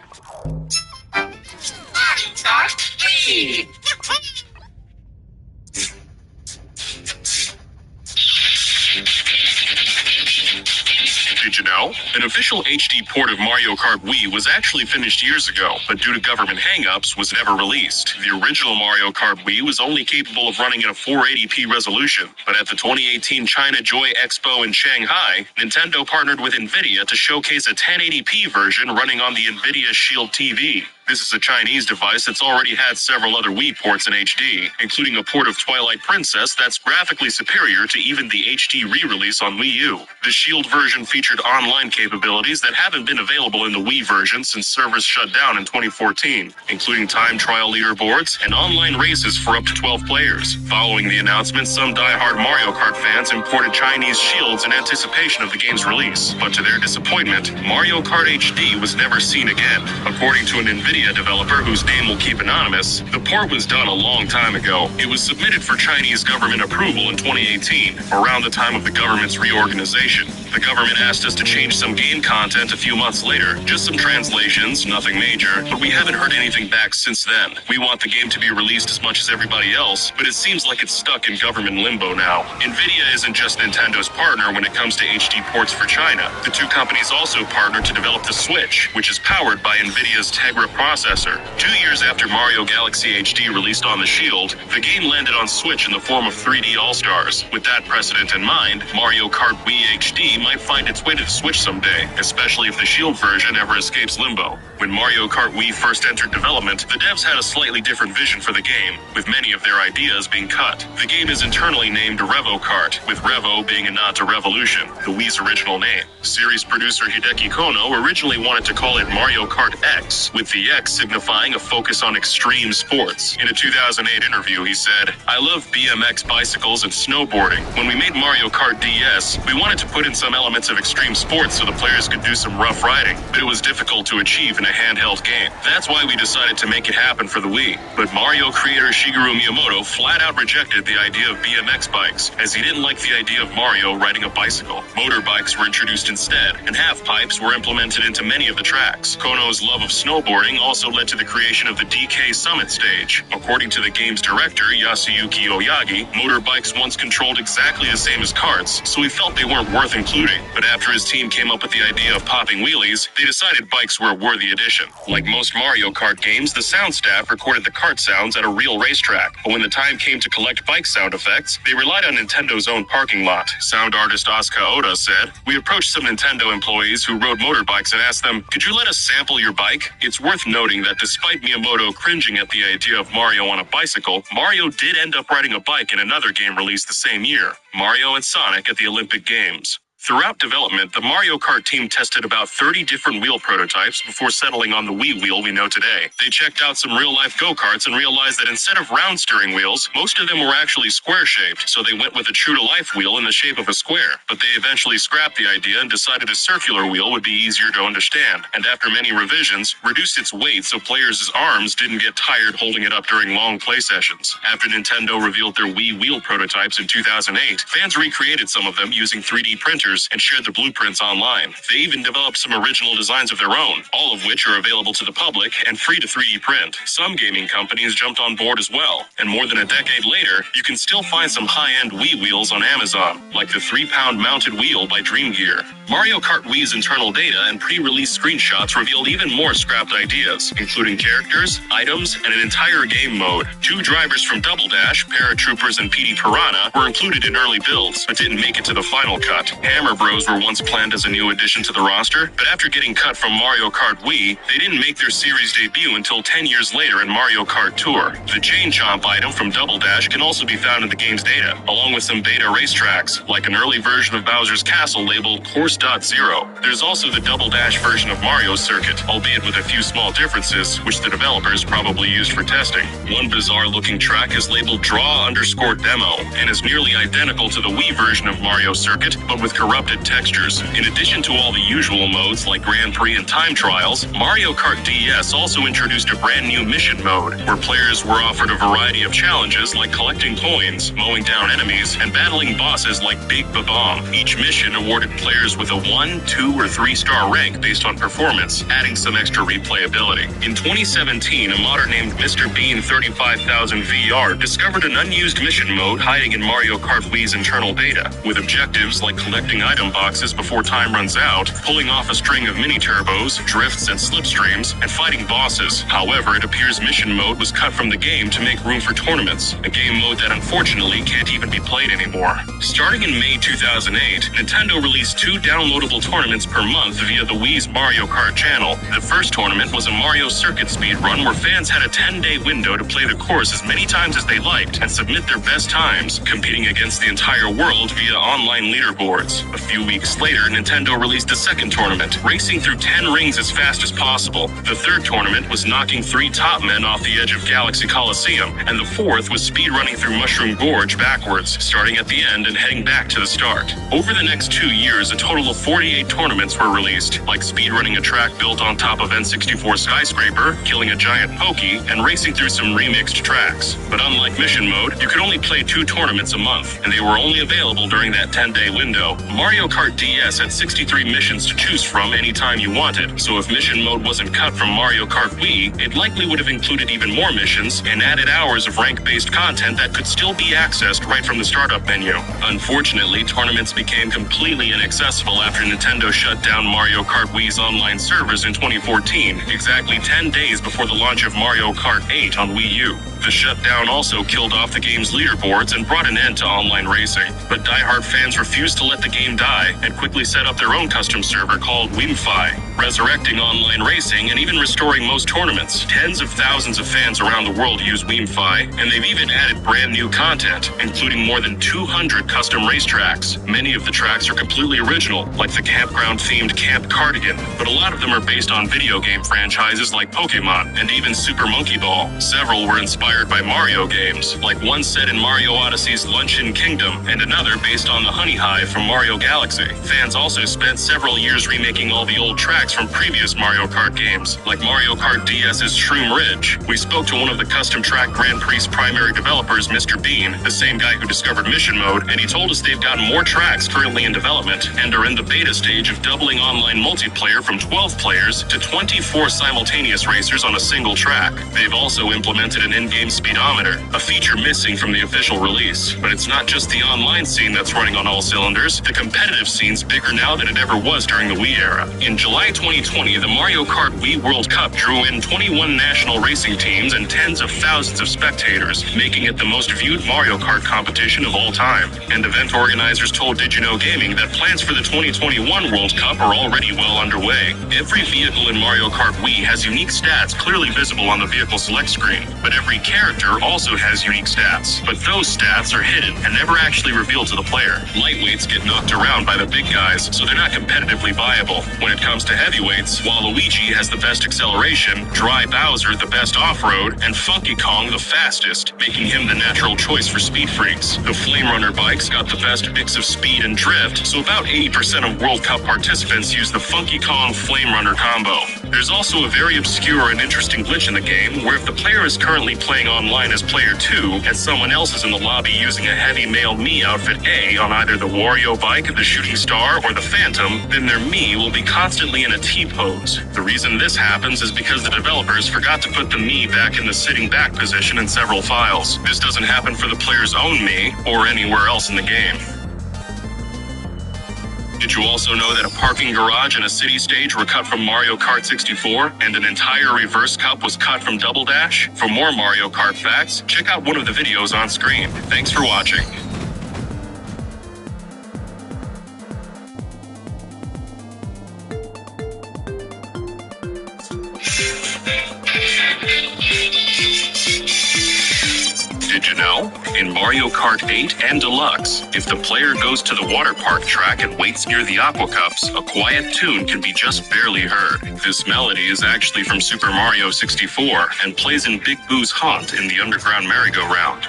Did you know? An official HD port of Mario Kart Wii was actually finished years ago, but due to government hang-ups was never released. The original Mario Kart Wii was only capable of running at a 480p resolution, but at the 2018 China Joy Expo in Shanghai, Nintendo partnered with NVIDIA to showcase a 1080p version running on the NVIDIA Shield TV. This is a Chinese device that's already had several other Wii ports in HD, including a port of Twilight Princess that's graphically superior to even the HD re-release on Wii U. The Shield version featured online capabilities that haven't been available in the Wii version since servers shut down in 2014, including time trial leaderboards and online races for up to 12 players. Following the announcement, some die-hard Mario Kart fans imported Chinese Shields in anticipation of the game's release, but to their disappointment, Mario Kart HD was never seen again. According to an NVIDIA developer whose name will keep anonymous, the port was done a long time ago. It was submitted for Chinese government approval in 2018, around the time of the government's reorganization. The government asked us to change some game content a few months later, just some translations, nothing major, but we haven't heard anything back since then. We want the game to be released as much as everybody else, but it seems like it's stuck in government limbo now. NVIDIA isn't just Nintendo's partner when it comes to HD ports for China. The two companies also partnered to develop the Switch, which is powered by NVIDIA's Tegra processor. 2 years after Mario Galaxy HD released on the Shield, the game landed on Switch in the form of 3D All-Stars. With that precedent in mind, Mario Kart Wii HD might find its way to the Switch someday, especially if the Shield version ever escapes limbo. When Mario Kart Wii first entered development, the devs had a slightly different vision for the game, with many of their ideas being cut. The game is internally named Revo Kart, with Revo being a nod to Revolution, the Wii's original name. Series producer Hideki Kono originally wanted to call it Mario Kart X, with the X signifying a focus on extreme sports. In a 2008 interview, he said, "I love BMX bicycles and snowboarding. When we made Mario Kart DS, we wanted to put in some elements of extreme sports so the players could do some rough riding, but it was difficult to achieve in a handheld game. That's why we decided to make it happen for the Wii." But Mario creator Shigeru Miyamoto flat out rejected the idea of BMX bikes, as he didn't like the idea of Mario riding a bicycle. Motorbikes were introduced instead, and half-pipes were implemented into many of the tracks. Kono's love of snowboarding also led to the creation of the DK Summit stage. According to the game's director, Yasuyuki Oyagi, motorbikes once controlled exactly the same as karts, so he felt they weren't worth including. But after his team came up with the idea of popping wheelies, they decided bikes were a worthy addition. Like most Mario Kart games, the sound staff recorded the kart sounds at a real racetrack, but when the time came to collect bike sound effects, they relied on Nintendo's own parking lot. Sound artist Asuka Oda said, "We approached some Nintendo employees who rode motorbikes and asked them, 'Could you let us sample your bike?' It's worth noting that despite Miyamoto cringing at the idea of Mario on a bicycle, Mario did end up riding a bike in another game released the same year, Mario and Sonic at the Olympic Games. Throughout development, the Mario Kart team tested about 30 different wheel prototypes before settling on the Wii wheel we know today. They checked out some real-life go-karts and realized that instead of round steering wheels, most of them were actually square-shaped, so they went with a true-to-life wheel in the shape of a square. But they eventually scrapped the idea and decided a circular wheel would be easier to understand, and after many revisions, reduced its weight so players' arms didn't get tired holding it up during long play sessions. After Nintendo revealed their Wii wheel prototypes in 2008, fans recreated some of them using 3D printers and shared the blueprints online. They even developed some original designs of their own, all of which are available to the public and free to 3D print. Some gaming companies jumped on board as well, and more than a decade later, you can still find some high-end Wii wheels on Amazon, like the 3-pound mounted wheel by Dream Gear. Mario Kart Wii's internal data and pre-release screenshots revealed even more scrapped ideas, including characters, items, and an entire game mode. 2 drivers from Double Dash, Paratroopers and PD Piranha, were included in early builds, but didn't make it to the final cut. Hammer Bros were once planned as a new addition to the roster, but after getting cut from Mario Kart Wii, they didn't make their series debut until 10 years later in Mario Kart Tour. The Chain Chomp item from Double Dash can also be found in the game's data, along with some beta racetracks, like an early version of Bowser's Castle labeled Course.0. There's also the Double Dash version of Mario's circuit, albeit with a few small differences, which the developers probably used for testing. One bizarre-looking track is labeled Draw_Demo, and is nearly identical to the Wii version of Mario's circuit, but with correct corrupted textures. In addition to all the usual modes like Grand Prix and time trials, Mario Kart DS also introduced a brand new mission mode, where players were offered a variety of challenges like collecting coins, mowing down enemies, and battling bosses like Big Babam. Each mission awarded players with a 1, 2, or 3-star rank based on performance, adding some extra replayability. In 2017, a modder named Mr. Bean 35000 VR discovered an unused mission mode hiding in Mario Kart Wii's internal beta, with objectives like collecting item boxes before time runs out, pulling off a string of mini-turbos, drifts, and slipstreams, and fighting bosses. However, it appears mission mode was cut from the game to make room for tournaments, a game mode that unfortunately can't even be played anymore. Starting in May 2008, Nintendo released 2 downloadable tournaments per month via the Wii's Mario Kart channel. The first tournament was a Mario Circuit speedrun where fans had a 10-day window to play the course as many times as they liked and submit their best times, competing against the entire world via online leaderboards. A few weeks later, Nintendo released a second tournament, racing through 10 rings as fast as possible. The third tournament was knocking 3 top men off the edge of Galaxy Coliseum, and the fourth was speedrunning through Mushroom Gorge backwards, starting at the end and heading back to the start. Over the next 2 years, a total of 48 tournaments were released, like speedrunning a track built on top of N64 Skyscraper, killing a giant Pokey, and racing through some remixed tracks. But unlike mission mode, you could only play 2 tournaments a month, and they were only available during that 10-day window. Mario Kart DS had 63 missions to choose from anytime you wanted, so if mission mode wasn't cut from Mario Kart Wii, it likely would have included even more missions and added hours of rank-based content that could still be accessed right from the startup menu. Unfortunately, tournaments became completely inaccessible after Nintendo shut down Mario Kart Wii's online servers in 2014, exactly 10 days before the launch of Mario Kart 8 on Wii U. The shutdown also killed off the game's leaderboards and brought an end to online racing. But diehard fans refused to let the game die and quickly set up their own custom server called WiiFi, resurrecting online racing and even restoring most tournaments. Tens of thousands of fans around the world use WiiFi, and they've even added brand new content, including more than 200 custom racetracks. Many of the tracks are completely original, like the campground-themed Camp Cardigan, but a lot of them are based on video game franchises like Pokemon and even Super Monkey Ball. Several were inspired by Mario games, like one set in Mario Odyssey's Luncheon Kingdom and another based on the Honey Hive from Mario Galaxy. Fans also spent several years remaking all the old tracks from previous Mario Kart games, like Mario Kart DS's Shroom Ridge. We spoke to one of the custom track Grand Prix primary developers, Mr. Bean, the same guy who discovered mission mode, and he told us they've got more tracks currently in development and are in the beta stage of doubling online multiplayer from 12 players to 24 simultaneous racers on a single track. They've also implemented an in-game speedometer, a feature missing from the official release. But it's not just the online scene that's running on all cylinders. The competitive scene's bigger now than it ever was during the Wii era. In July 2020, the Mario Kart Wii World Cup drew in 21 national racing teams and tens of thousands of spectators, making it the most viewed Mario Kart competition of all time. And event organizers told Did You Know Gaming that plans for the 2021 World Cup are already well underway. Every vehicle in Mario Kart Wii has unique stats clearly visible on the vehicle select screen, but every character also has unique stats. But those stats are hidden and never actually revealed to the player. Lightweights get knocked around by the big guys, so they're not competitively viable. When it comes to heavyweights, while Luigi has the best acceleration, Dry Bowser the best off-road, and Funky Kong the fastest, making him the natural choice for speed freaks. The Flame Runner bikes got the best mix of speed and drift, so about 80% of World Cup participants use the Funky Kong Flame Runner combo. There's also a very obscure and interesting glitch in the game, where if the player is currently playing online as player 2, and someone else is in the lobby using a heavy male Mii outfit A on either the Wario bike, the Shooting Star, or the Phantom, then their Mii will be constantly in a T-pose. The reason this happens is because the developers forgot to put the Mii back in the sitting back position in several files. This doesn't happen for the player's own Mii, or anywhere else in the game. Did you also know that a parking garage and a city stage were cut from Mario Kart 64, and an entire reverse cup was cut from Double Dash? For more Mario Kart facts, check out one of the videos on screen. Thanks for watching. Did you know? In Mario Kart 8 and Deluxe, if the player goes to the water park track and waits near the Aqua Cups, a quiet tune can be just barely heard. This melody is actually from Super Mario 64 and plays in Big Boo's haunt in the underground merry-go-round.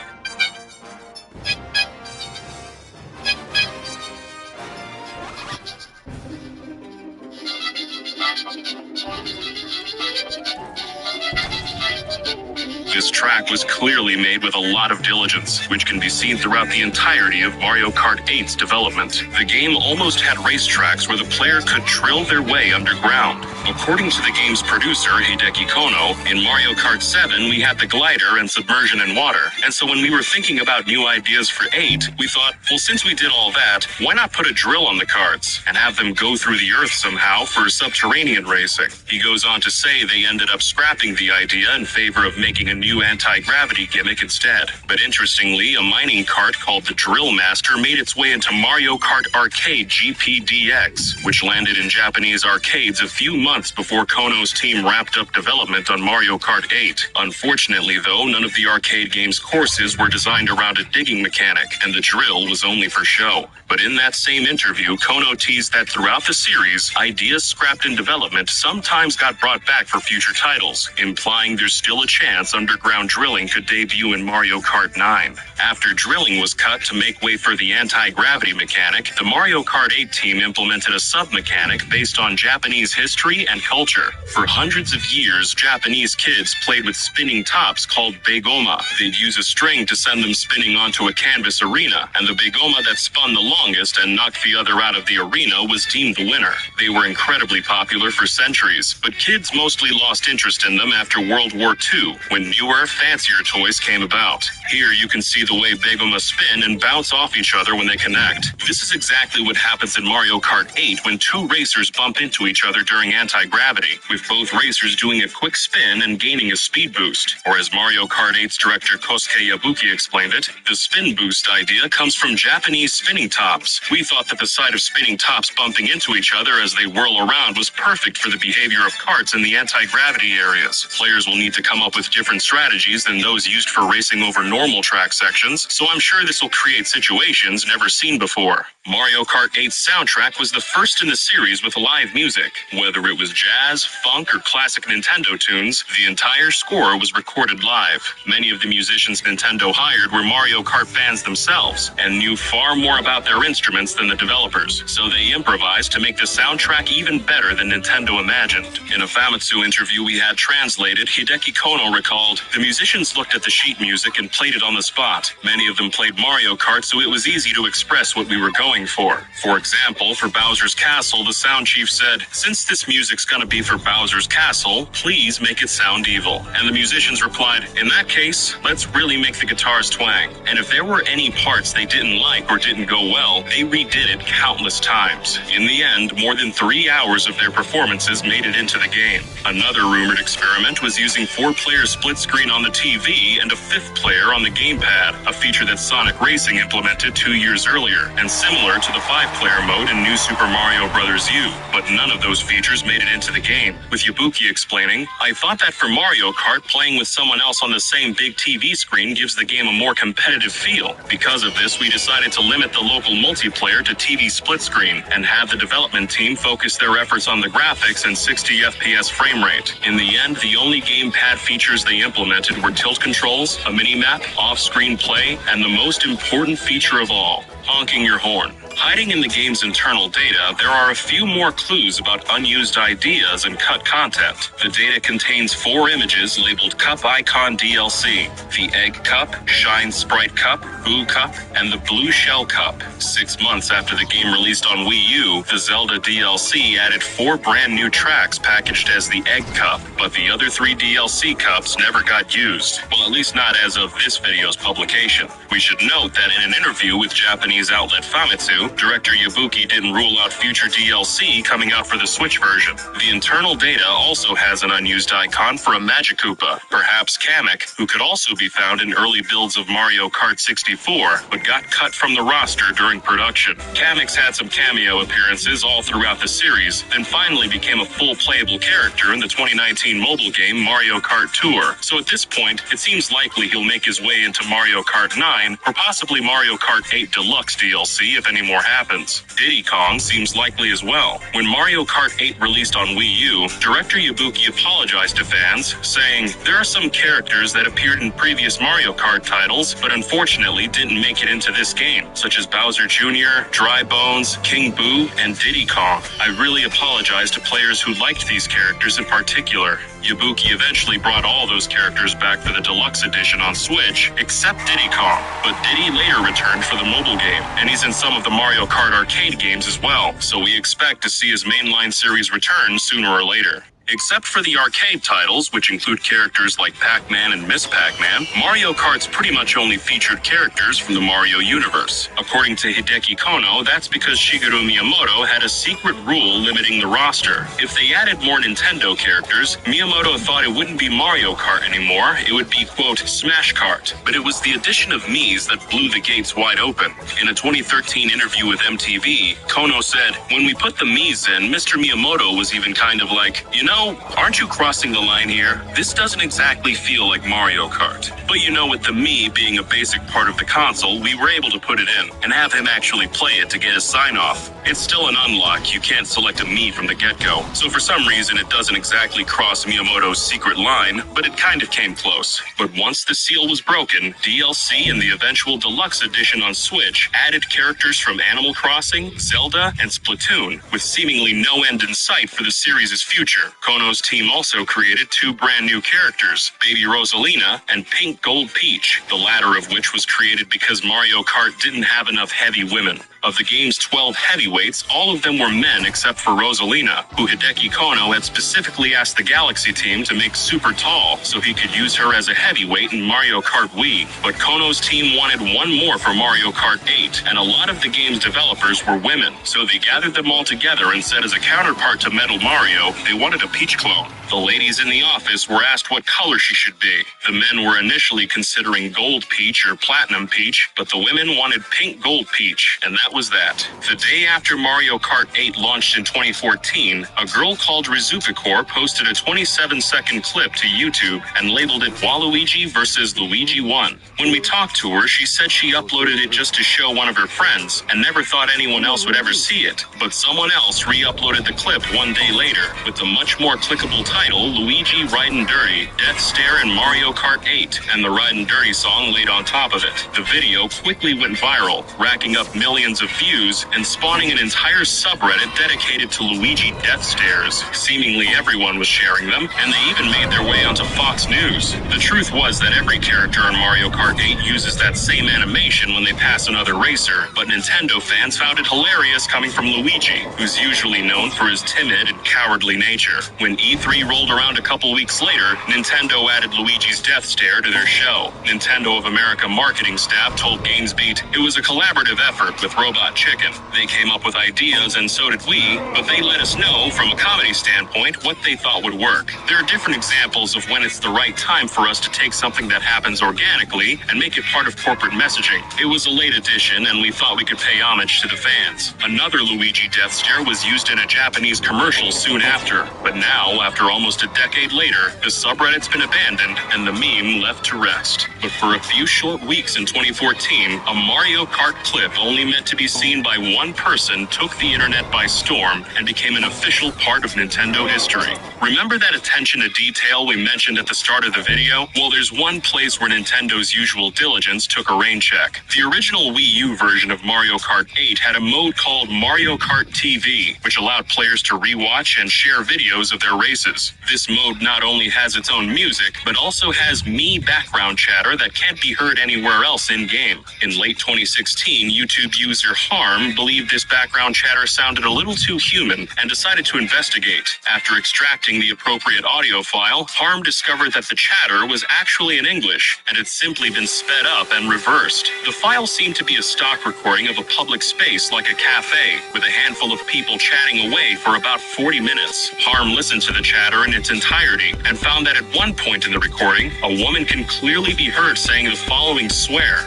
This track was clearly made with a lot of diligence, which can be seen throughout the entirety of Mario Kart 8's development. The game almost had racetracks where the player could drill their way underground. According to the game's producer, Hideki Kono, in Mario Kart 7, we had the glider and submersion in water. And so when we were thinking about new ideas for 8, we thought, well, since we did all that, why not put a drill on the karts and have them go through the earth somehow for subterranean racing? He goes on to say they ended up scrapping the idea in favor of making a new anti-gravity gimmick instead. But interestingly, a mining kart called the Drill Master made its way into Mario Kart Arcade GP-DX, which landed in Japanese arcades a few months before Kono's team wrapped up development on Mario Kart 8. Unfortunately, though, none of the arcade game's courses were designed around a digging mechanic, and the drill was only for show. But in that same interview, Kono teased that throughout the series, ideas scrapped in development sometimes got brought back for future titles, implying there's still a chance underground drilling could debut in Mario Kart 9. After drilling was cut to make way for the anti-gravity mechanic, the Mario Kart 8 team implemented a sub-mechanic based on Japanese history and culture. For hundreds of years, Japanese kids played with spinning tops called begoma. They'd use a string to send them spinning onto a canvas arena, and the begoma that spun the longest and knocked the other out of the arena was deemed the winner. They were incredibly popular for centuries, but kids mostly lost interest in them after World War II, when newer, fancier toys came about. Here you can see the way begoma spin and bounce off each other when they connect. This is exactly what happens in Mario Kart 8 when two racers bump into each other during anti-gravity, with both racers doing a quick spin and gaining a speed boost. Or as Mario Kart 8's director Kosuke Yabuki explained it, the spin boost idea comes from Japanese spinning tops. We thought that the sight of spinning tops bumping into each other as they whirl around was perfect for the behavior of karts in the anti-gravity areas. Players will need to come up with different strategies than those used for racing over normal track sections, so I'm sure this will create situations never seen before. Mario Kart 8's soundtrack was the first in the series with live music. Whether it was jazz, funk, or classic Nintendo tunes, the entire score was recorded live. Many of the musicians Nintendo hired were Mario Kart fans themselves and knew far more about their instruments than the developers, so they improvised to make the soundtrack even better than Nintendo imagined. In a Famitsu interview we had translated, Hideki Kono recalled, "The musicians looked at the sheet music and played it on the spot. Many of them played Mario Kart, so it was easy to express what we were going for. For example, for Bowser's Castle, the sound chief said, 'Since this music's gonna be for Bowser's Castle, please make it sound evil.' And the musicians replied, 'In that case, let's really make the guitars twang.' And if there were any parts they didn't like or didn't go well, they redid it countless times. In the end, more than 3 hours of their performances made it into the game." Another rumored experiment was using 4-player split screen on the TV and a 5th player on the gamepad, a feature that Sonic Racing implemented 2 years earlier, and similar to the 5-player mode in New Super Mario Bros. U. But none of those features made it into the game, with Yabuki explaining, "I thought that for Mario Kart, playing with someone else on the same big TV screen gives the game a more competitive feel. Because of this, we decided to limit the local multiplayer to TV split screen and have the development team focus their efforts on the graphics and 60 FPS frame rate. In the end, the only gamepad features they implemented were tilt controls, a mini-map, off-screen play, and the most important feature of all, honking your horn." Hiding in the game's internal data, there are a few more clues about unused ideas and cut content. The data contains 4 images labeled Cup Icon DLC, the Egg Cup, Shine Sprite Cup, Boo Cup, and the Blue Shell Cup. 6 months after the game released on Wii U, the Zelda DLC added 4 brand new tracks packaged as the Egg Cup, but the other 3 DLC cups never got used. Well, at least not as of this video's publication. We should note that in an interview with Japanese outlet Famitsu, director Yabuki didn't rule out future DLC coming out for the Switch version. The internal data also has an unused icon for a Magikoopa, perhaps Kamek, who could also be found in early builds of Mario Kart 64, but got cut from the roster during production. Kamek's had some cameo appearances all throughout the series, then finally became a full playable character in the 2019 mobile game Mario Kart Tour. So at this point, it seems likely he'll make his way into Mario Kart 9, or possibly Mario Kart 8 Deluxe DLC if any more more happens. Diddy Kong seems likely as well. When Mario Kart 8 released on Wii U, director Yabuki apologized to fans, saying, "There are some characters that appeared in previous Mario Kart titles, but unfortunately didn't make it into this game, such as Bowser Jr., Dry Bones, King Boo, and Diddy Kong. I really apologize to players who liked these characters in particular." Yabuki eventually brought all those characters back for the deluxe edition on Switch, except Diddy Kong. But Diddy later returned for the mobile game, and he's in some of the Mario Kart arcade games as well, so we expect to see his mainline series return sooner or later. Except for the arcade titles, which include characters like Pac-Man and Miss Pac-Man, Mario Kart's pretty much only featured characters from the Mario universe. According to Hideki Kono, that's because Shigeru Miyamoto had a secret rule limiting the roster. If they added more Nintendo characters, Miyamoto thought it wouldn't be Mario Kart anymore, it would be, quote, Smash Kart. But it was the addition of Miis that blew the gates wide open. In a 2013 interview with MTV, Kono said, "When we put the Miis in, Mr. Miyamoto was even kind of like, you know, aren't you crossing the line here? This doesn't exactly feel like Mario Kart." But you know, with the Mii being a basic part of the console, we were able to put it in and have him actually play it to get his sign-off. It's still an unlock, you can't select a Mii from the get-go. So for some reason, it doesn't exactly cross Miyamoto's secret line, but it kind of came close. But once the seal was broken, DLC and the eventual deluxe edition on Switch added characters from Animal Crossing, Zelda, and Splatoon, with seemingly no end in sight for the series' future. Kono's team also created two brand new characters, Baby Rosalina and Pink Gold Peach, the latter of which was created because Mario Kart didn't have enough heavy women. Of the game's 12 heavyweights, all of them were men except for Rosalina, who Hideki Kono had specifically asked the Galaxy team to make super tall so he could use her as a heavyweight in Mario Kart Wii. But Kono's team wanted one more for Mario Kart 8, and a lot of the game's developers were women, so they gathered them all together and said as a counterpart to Metal Mario, they wanted a Peach clone. The ladies in the office were asked what color she should be. The men were initially considering Gold Peach or Platinum Peach, but the women wanted Pink Gold Peach, and that was that. The day after Mario Kart 8 launched in 2014, a girl called Rizukakor posted a 27-second clip to YouTube and labeled it Waluigi vs. Luigi 1. When we talked to her, she said she uploaded it just to show one of her friends and never thought anyone else would ever see it. But someone else re-uploaded the clip one day later with the much more clickable title Luigi Ridin' Dirty, Death Stare in Mario Kart 8, and the Ridin' Dirty song laid on top of it. The video quickly went viral, racking up millions of views and spawning an entire subreddit dedicated to Luigi death stares. Seemingly everyone was sharing them, and they even made their way onto Fox News. The truth was that every character in Mario Kart 8 uses that same animation when they pass another racer, but Nintendo fans found it hilarious coming from Luigi, who's usually known for his timid and cowardly nature. When E3 rolled around a couple weeks later, Nintendo added Luigi's death stare to their show. Nintendo of America marketing staff told GamesBeat it was a collaborative effort with Robot Chicken. They came up with ideas and so did we, but they let us know from a comedy standpoint what they thought would work. There are different examples of when it's the right time for us to take something that happens organically and make it part of corporate messaging. It was a late addition and we thought we could pay homage to the fans. Another Luigi death stare was used in a Japanese commercial soon after, but now, after almost a decade later, the subreddit's been abandoned and the meme left to rest. But for a few short weeks in 2014, a Mario Kart clip only meant to be seen by one person took the internet by storm and became an official part of Nintendo history. Remember that attention to detail we mentioned at the start of the video? Well, there's one place where Nintendo's usual diligence took a rain check. The original Wii U version of Mario Kart 8 had a mode called Mario Kart TV, which allowed players to rewatch and share videos of their races. This mode not only has its own music, but also has Mii background chatter that can't be heard anywhere else in-game. In late 2016, YouTube user Harm believed this background chatter sounded a little too human and decided to investigate. After extracting the appropriate audio file, Harm discovered that the chatter was actually in English and had simply been sped up and reversed. The file seemed to be a stock recording of a public space like a cafe, with a handful of people chatting away for about 40 minutes. Harm team listened to the chatter in its entirety and found that at one point in the recording, a woman can clearly be heard saying the following swear.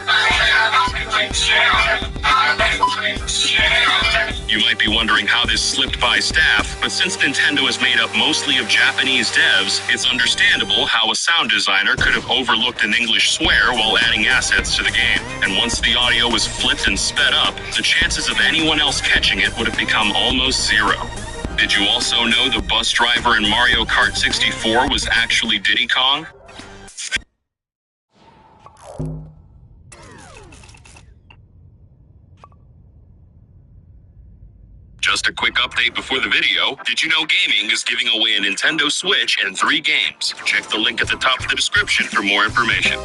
You might be wondering how this slipped by staff, but since Nintendo is made up mostly of Japanese devs, it's understandable how a sound designer could have overlooked an English swear while adding assets to the game. And once the audio was flipped and sped up, the chances of anyone else catching it would have become almost zero. Did you also know the bus driver in Mario Kart 64 was actually Diddy Kong? Just a quick update before the video. Did you know gaming is giving away a Nintendo Switch and 3 games? Check the link at the top of the description for more information.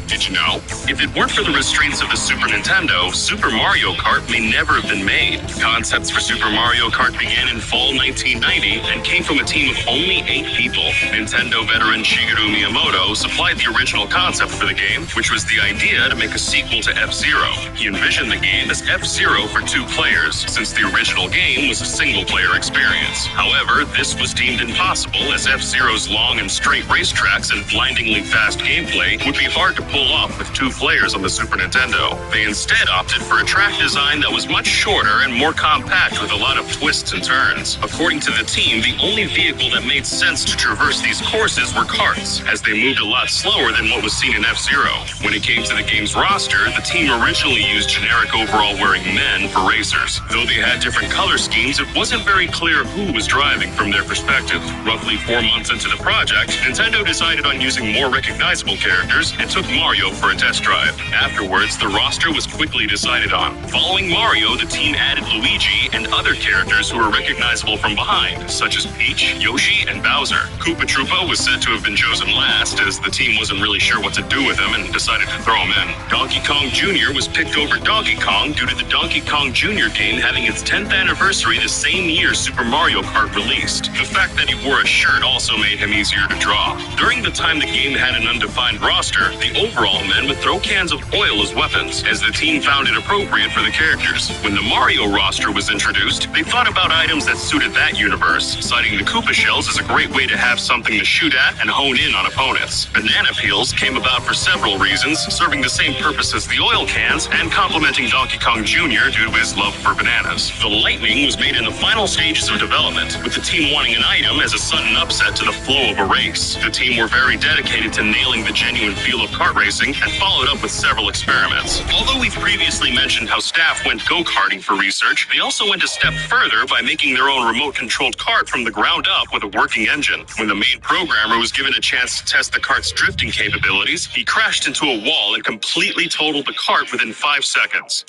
Did you know? If it weren't for the restraints of the Super Nintendo, Super Mario Kart may never have been made. Concepts for Super Mario Kart began in fall 1990 and came from a team of only 8 people. Nintendo veteran Shigeru Miyamoto supplied the original concept for the game, which was the idea to make a sequel to F-Zero. He envisioned the game as F-Zero for 2 players, since the original game was a single-player experience. However, this was deemed impossible, as F-Zero's long and straight racetracks and blindingly fast gameplay would be hard to pull off with 2 players on the Super Nintendo. They instead opted for a track design that was much shorter and more compact with a lot of twists and turns. According to the team, the only vehicle that made sense to traverse these courses were karts, as they moved a lot slower than what was seen in F-Zero. When it came to the game's roster, the team originally used generic overall-wearing men for racers. Though they had different color schemes, it wasn't very clear who was driving from their perspective. Roughly 4 months into the project, Nintendo decided on using more recognizable characters and took Mario for a test drive. Afterwards, the roster was quickly decided on. Following Mario, the team added Luigi and other characters who were recognizable from behind, such as Peach, Yoshi, and Bowser. Koopa Troopa was said to have been chosen last, as the team wasn't really sure what to do with him and decided to throw him in. Donkey Kong Jr. was picked over Donkey Kong due to the Donkey Kong Jr. game having its 10th anniversary the same year Super Mario Kart released. The fact that he wore a shirt also made him easier to draw. During the time the game had an undefined roster, the overall men would throw cans of oil as weapons, as the team found it appropriate for the characters. When the Mario roster was introduced, they thought about items that suited that universe, citing the Koopa shells as a great way to have something to shoot at and hone in on opponents. Banana peels came about for several reasons, serving the same purpose as the oil cans and complementing Donkey Kong Jr. due to his love for bananas. The lightning was made in the final stages of development, with the team wanting an item as a sudden upset to the flow of a race. The team were very dedicated to nailing the genuine feel of kart racing and followed up with several experiments. Although we've previously mentioned how staff went go-karting for research, they also went a step further by making their own remote-controlled kart from the ground up with a working engine. When the main programmer was given a chance to test the kart's drifting capabilities, he crashed into a wall and completely totaled the kart within 5 seconds.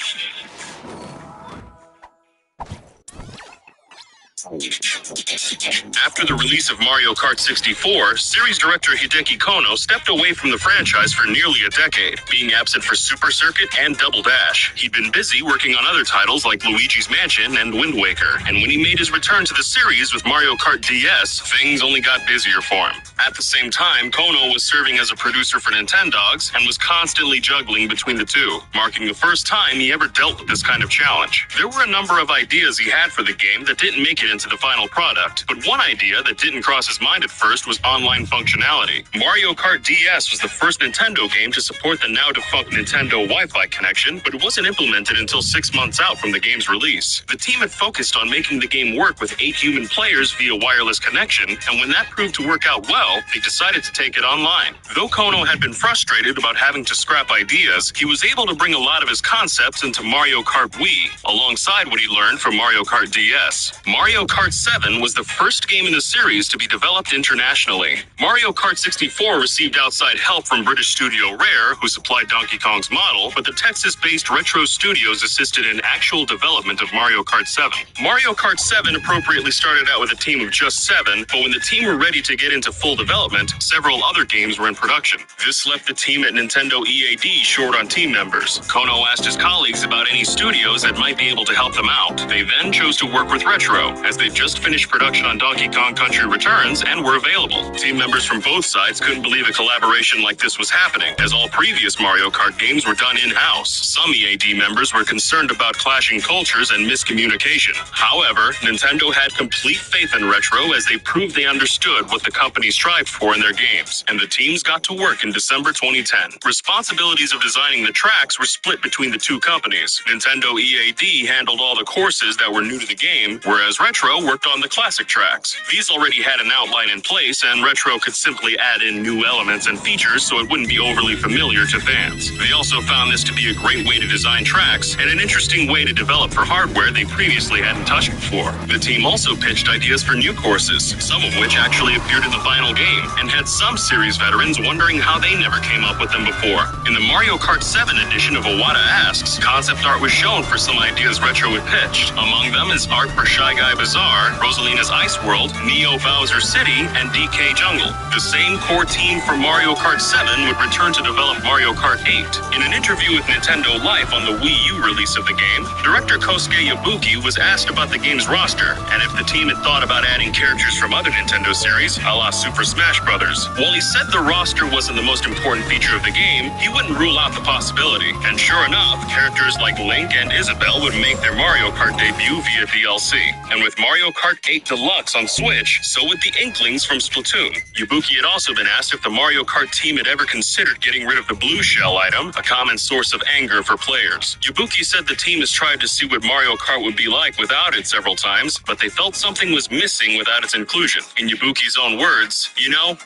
After the release of Mario Kart 64, series director Hideki Kono stepped away from the franchise for nearly a decade, being absent for Super Circuit and Double Dash. He'd been busy working on other titles like Luigi's Mansion and Wind Waker, and when he made his return to the series with Mario Kart DS, things only got busier for him. At the same time, Kono was serving as a producer for Nintendogs and was constantly juggling between the two, marking the first time he ever dealt with this kind of challenge. There were a number of ideas he had for the game that didn't make it into the final product, but one idea that didn't cross his mind at first was online functionality. Mario Kart DS was the first Nintendo game to support the now-defunct Nintendo Wi-Fi connection, but it wasn't implemented until 6 months out from the game's release. The team had focused on making the game work with 8 human players via wireless connection, and when that proved to work out well, they decided to take it online. Though Kono had been frustrated about having to scrap ideas, he was able to bring a lot of his concepts into Mario Kart Wii, alongside what he learned from Mario Kart DS. Mario Kart 7 was the first game in the series to be developed internationally. Mario Kart 64 received outside help from British studio Rare, who supplied Donkey Kong's model, but the Texas-based Retro Studios assisted in actual development of Mario Kart 7. Mario Kart 7 appropriately started out with a team of just 7, but when the team were ready to get into full development, several other games were in production. This left the team at Nintendo EAD short on team members. Kono asked his colleagues about any studios that might be able to help them out. They then chose to work with Retro, as they just finished production on Donkey Kong Country Returns and were available. Team members from both sides couldn't believe a collaboration like this was happening, as all previous Mario Kart games were done in-house. Some EAD members were concerned about clashing cultures and miscommunication. However, Nintendo had complete faith in Retro as they proved they understood what the company strived for in their games, and the teams got to work in December 2010. Responsibilities of designing the tracks were split between the two companies. Nintendo EAD handled all the courses that were new to the game, whereas Retro worked on the classic tracks. These already had an outline in place, and Retro could simply add in new elements and features so it wouldn't be overly familiar to fans. They also found this to be a great way to design tracks and an interesting way to develop for hardware they previously hadn't touched before. The team also pitched ideas for new courses, some of which actually appeared in the final game, and had some series veterans wondering how they never came up with them before. In the Mario Kart 7 edition of Iwata Asks, concept art was shown for some ideas Retro had pitched. Among them is art for Shy Guy Bazaar, Rosalina's Ice World, Neo Bowser City, and DK Jungle. The same core team for Mario Kart 7 would return to develop Mario Kart 8. In an interview with Nintendo Life on the Wii U release of the game, director Kosuke Yabuki was asked about the game's roster, and if the team had thought about adding characters from other Nintendo series, a la Super Smash Bros. While he said the roster wasn't the most important feature of the game, he wouldn't rule out the possibility. And sure enough, characters like Link and Isabelle would make their Mario Kart debut via DLC. And with Mario Kart 8 Deluxe on Switch, so would the Inklings from Splatoon. Yabuki had also been asked if the Mario Kart team had ever considered getting rid of the blue shell item, a common source of anger for players. Yabuki said the team has tried to see what Mario Kart would be like without it several times, but they felt something was missing without its inclusion. In Yabuki's own words,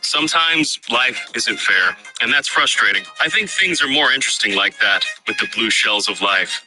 sometimes life isn't fair, and that's frustrating. I think things are more interesting like that, with the blue shells of life.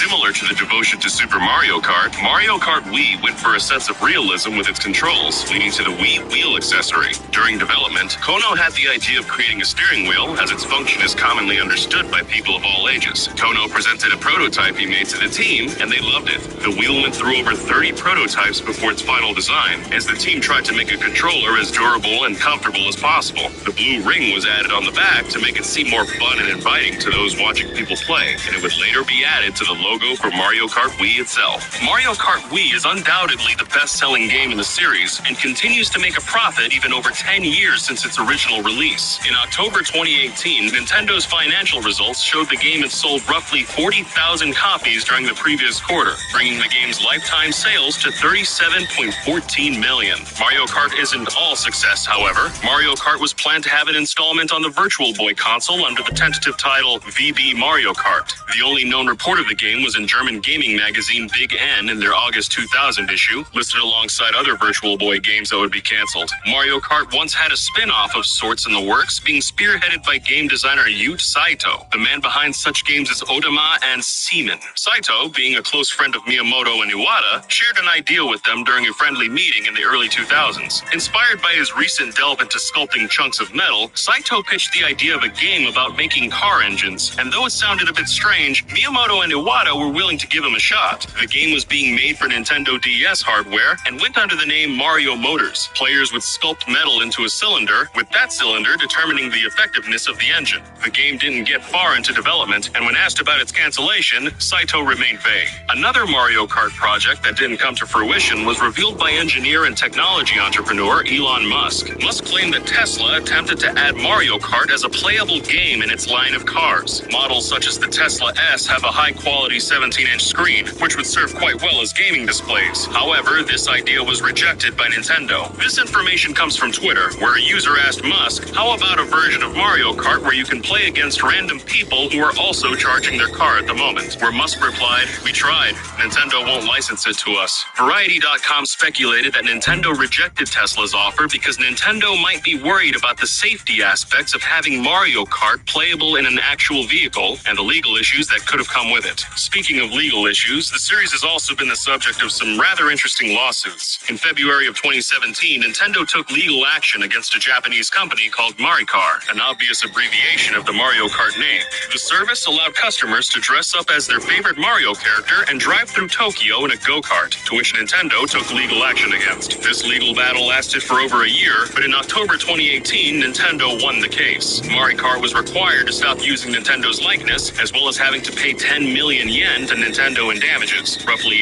Similar to the devotion to Super Mario Kart Wii went for a sense of realism with its controls, leading to the Wii wheel accessory. During development, Kono had the idea of creating a steering wheel, as its function is commonly understood by people of all ages. Kono presented a prototype he made to the team, and they loved it. The wheel went through over 30 prototypes before its final design, as the team tried to make a controller as durable and comfortable as possible. The blue ring was added on the back to make it seem more fun and inviting to those watching people play, and it would later be added to the logo for Mario Kart Wii itself. Mario Kart Wii is undoubtedly the best-selling game in the series and continues to make a profit even over 10 years since its original release. In October 2018, Nintendo's financial results showed the game had sold roughly 40,000 copies during the previous quarter, bringing the game's lifetime sales to 37.14 million. Mario Kart isn't all success, however. Mario Kart was planned to have an installment on the Virtual Boy console under the tentative title VB Mario Kart. The only known report of the game was in German gaming magazine Big N in their August 2000 issue, listed alongside other Virtual Boy games that would be canceled. Mario Kart once had a spin-off of sorts in the works, being spearheaded by game designer Yute Saito. The man behind such games as Odama and Seaman. Saito, being a close friend of Miyamoto and Iwata, shared an idea with them during a friendly meeting in the early 2000s. Inspired by his recent delve into sculpting chunks of metal, Saito pitched the idea of a game about making car engines, and though it sounded a bit strange, Miyamoto and Iwata were willing to give him a shot. The game was being made for Nintendo DS hardware and went under the name Mario Motors. Players would sculpt metal into a cylinder, with that cylinder determining the effectiveness of the engine. The game didn't get far into development, and when asked about its cancellation, Saito remained vague. Another Mario Kart project that didn't come to fruition was revealed by engineer and technology entrepreneur Elon Musk. Musk claimed that Tesla attempted to add Mario Kart as a playable game in its line of cars. Models such as the Tesla S have a high-quality 17 17-inch screen, which would serve quite well as gaming displays. However, this idea was rejected by Nintendo. This information comes from Twitter, where a user asked Musk, how about a version of Mario Kart where you can play against random people who are also charging their car at the moment? Where Musk replied, we tried. Nintendo won't license it to us. Variety.com speculated that Nintendo rejected Tesla's offer because Nintendo might be worried about the safety aspects of having Mario Kart playable in an actual vehicle and the legal issues that could have come with it. Speaking of legal issues, the series has also been the subject of some rather interesting lawsuits. In February of 2017, Nintendo took legal action against a Japanese company called Maricar, an obvious abbreviation of the Mario Kart name. The service allowed customers to dress up as their favorite Mario character and drive through Tokyo in a go-kart, to which Nintendo took legal action against. This legal battle lasted for over a year, but in October 2018, Nintendo won the case. Maricar was required to stop using Nintendo's likeness, as well as having to pay 10 million yen to Nintendo in damages, roughly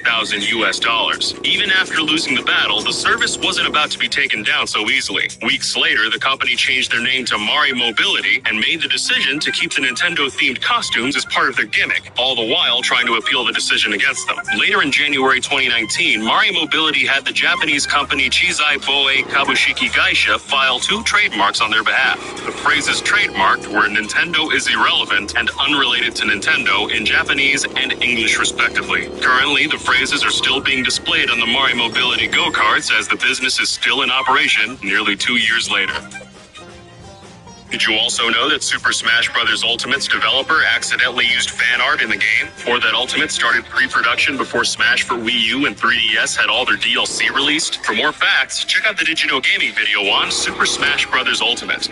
$88,000. Even after losing the battle, the service wasn't about to be taken down so easily. Weeks later, the company changed their name to Mari Mobility and made the decision to keep the Nintendo-themed costumes as part of their gimmick, all the while trying to appeal the decision against them. Later in January 2019, Mari Mobility had the Japanese company Chizai Boei Kabushiki Gaisha file 2 trademarks on their behalf. The phrases trademarked were Nintendo is irrelevant and unrelated to Nintendo in Japanese and English respectively. Currently, the phrases are still being displayed on the Mari Mobility go-karts as the business is still in operation nearly 2 years later. Did you also know that Super Smash Bros. Ultimate's developer accidentally used fan art in the game? Or that Ultimate started pre-production before Smash for Wii U and 3DS had all their DLC released? For more facts, check out the Did You Know Gaming video on Super Smash Bros. Ultimate.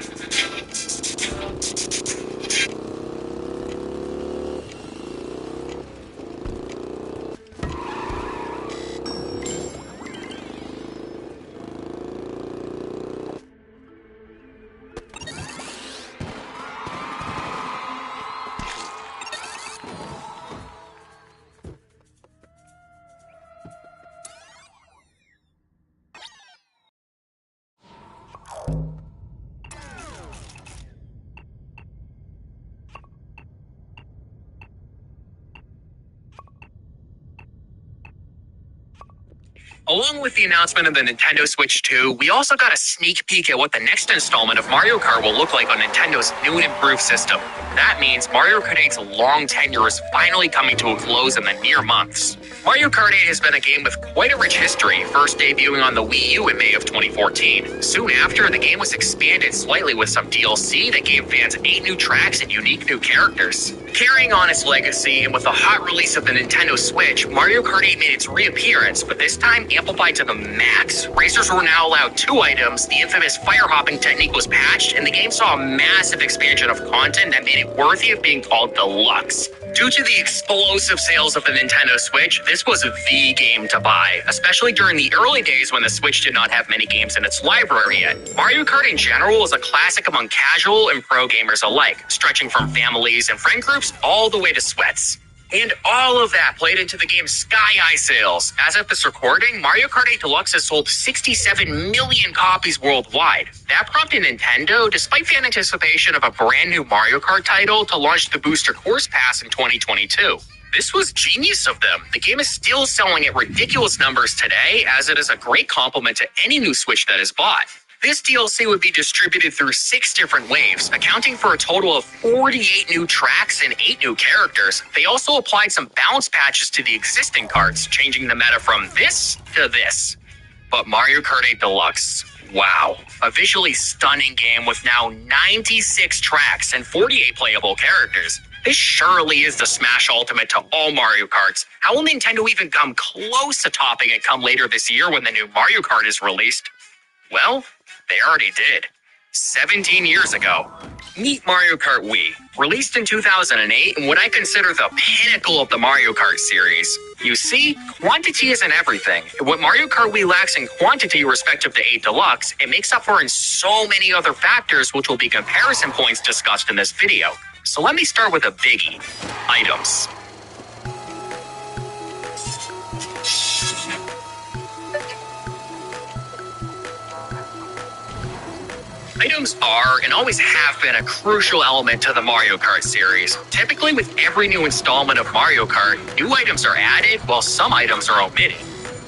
Along with the announcement of the Nintendo Switch 2, we also got a sneak peek at what the next installment of Mario Kart will look like on Nintendo's new and improved system. That means Mario Kart 8's long tenure is finally coming to a close in the near months. Mario Kart 8 has been a game with quite a rich history, first debuting on the Wii U in May of 2014. Soon after, the game was expanded slightly with some DLC that gave fans 8 new tracks and unique new characters. Carrying on its legacy, and with the hot release of the Nintendo Switch, Mario Kart 8 made its reappearance, but this time amplified to the max. Racers were now allowed 2 items, the infamous fire hopping technique was patched, and the game saw a massive expansion of content that made it worthy of being called Deluxe. Due to the explosive sales of the Nintendo Switch, this was the game to buy, especially during the early days when the Switch did not have many games in its library yet. Mario Kart in general is a classic among casual and pro gamers alike, stretching from families and friend groups all the way to sweats. And all of that played into the game's sky-high sales. As of this recording, Mario Kart 8 Deluxe has sold 67 million copies worldwide. That prompted Nintendo, despite fan anticipation of a brand new Mario Kart title, to launch the Booster Course Pass in 2022. This was genius of them. The game is still selling at ridiculous numbers today, as it is a great complement to any new Switch that is bought. This DLC would be distributed through 6 different waves, accounting for a total of 48 new tracks and 8 new characters. They also applied some balance patches to the existing carts, changing the meta from this to this. But Mario Kart 8 Deluxe, wow. A visually stunning game with now 96 tracks and 48 playable characters. This surely is the Smash Ultimate to all Mario Karts. How will Nintendo even come close to topping it come later this year when the new Mario Kart is released? Well, they already did. 17 years ago. Meet Mario Kart Wii, released in 2008 and what I consider the pinnacle of the Mario Kart series. You see, quantity isn't everything. What Mario Kart Wii lacks in quantity respective to 8 Deluxe, it makes up for in so many other factors, which will be comparison points discussed in this video. So let me start with a biggie: items. Items are and always have been a crucial element to the Mario Kart series. Typically, with every new installment of Mario Kart, new items are added while some items are omitted.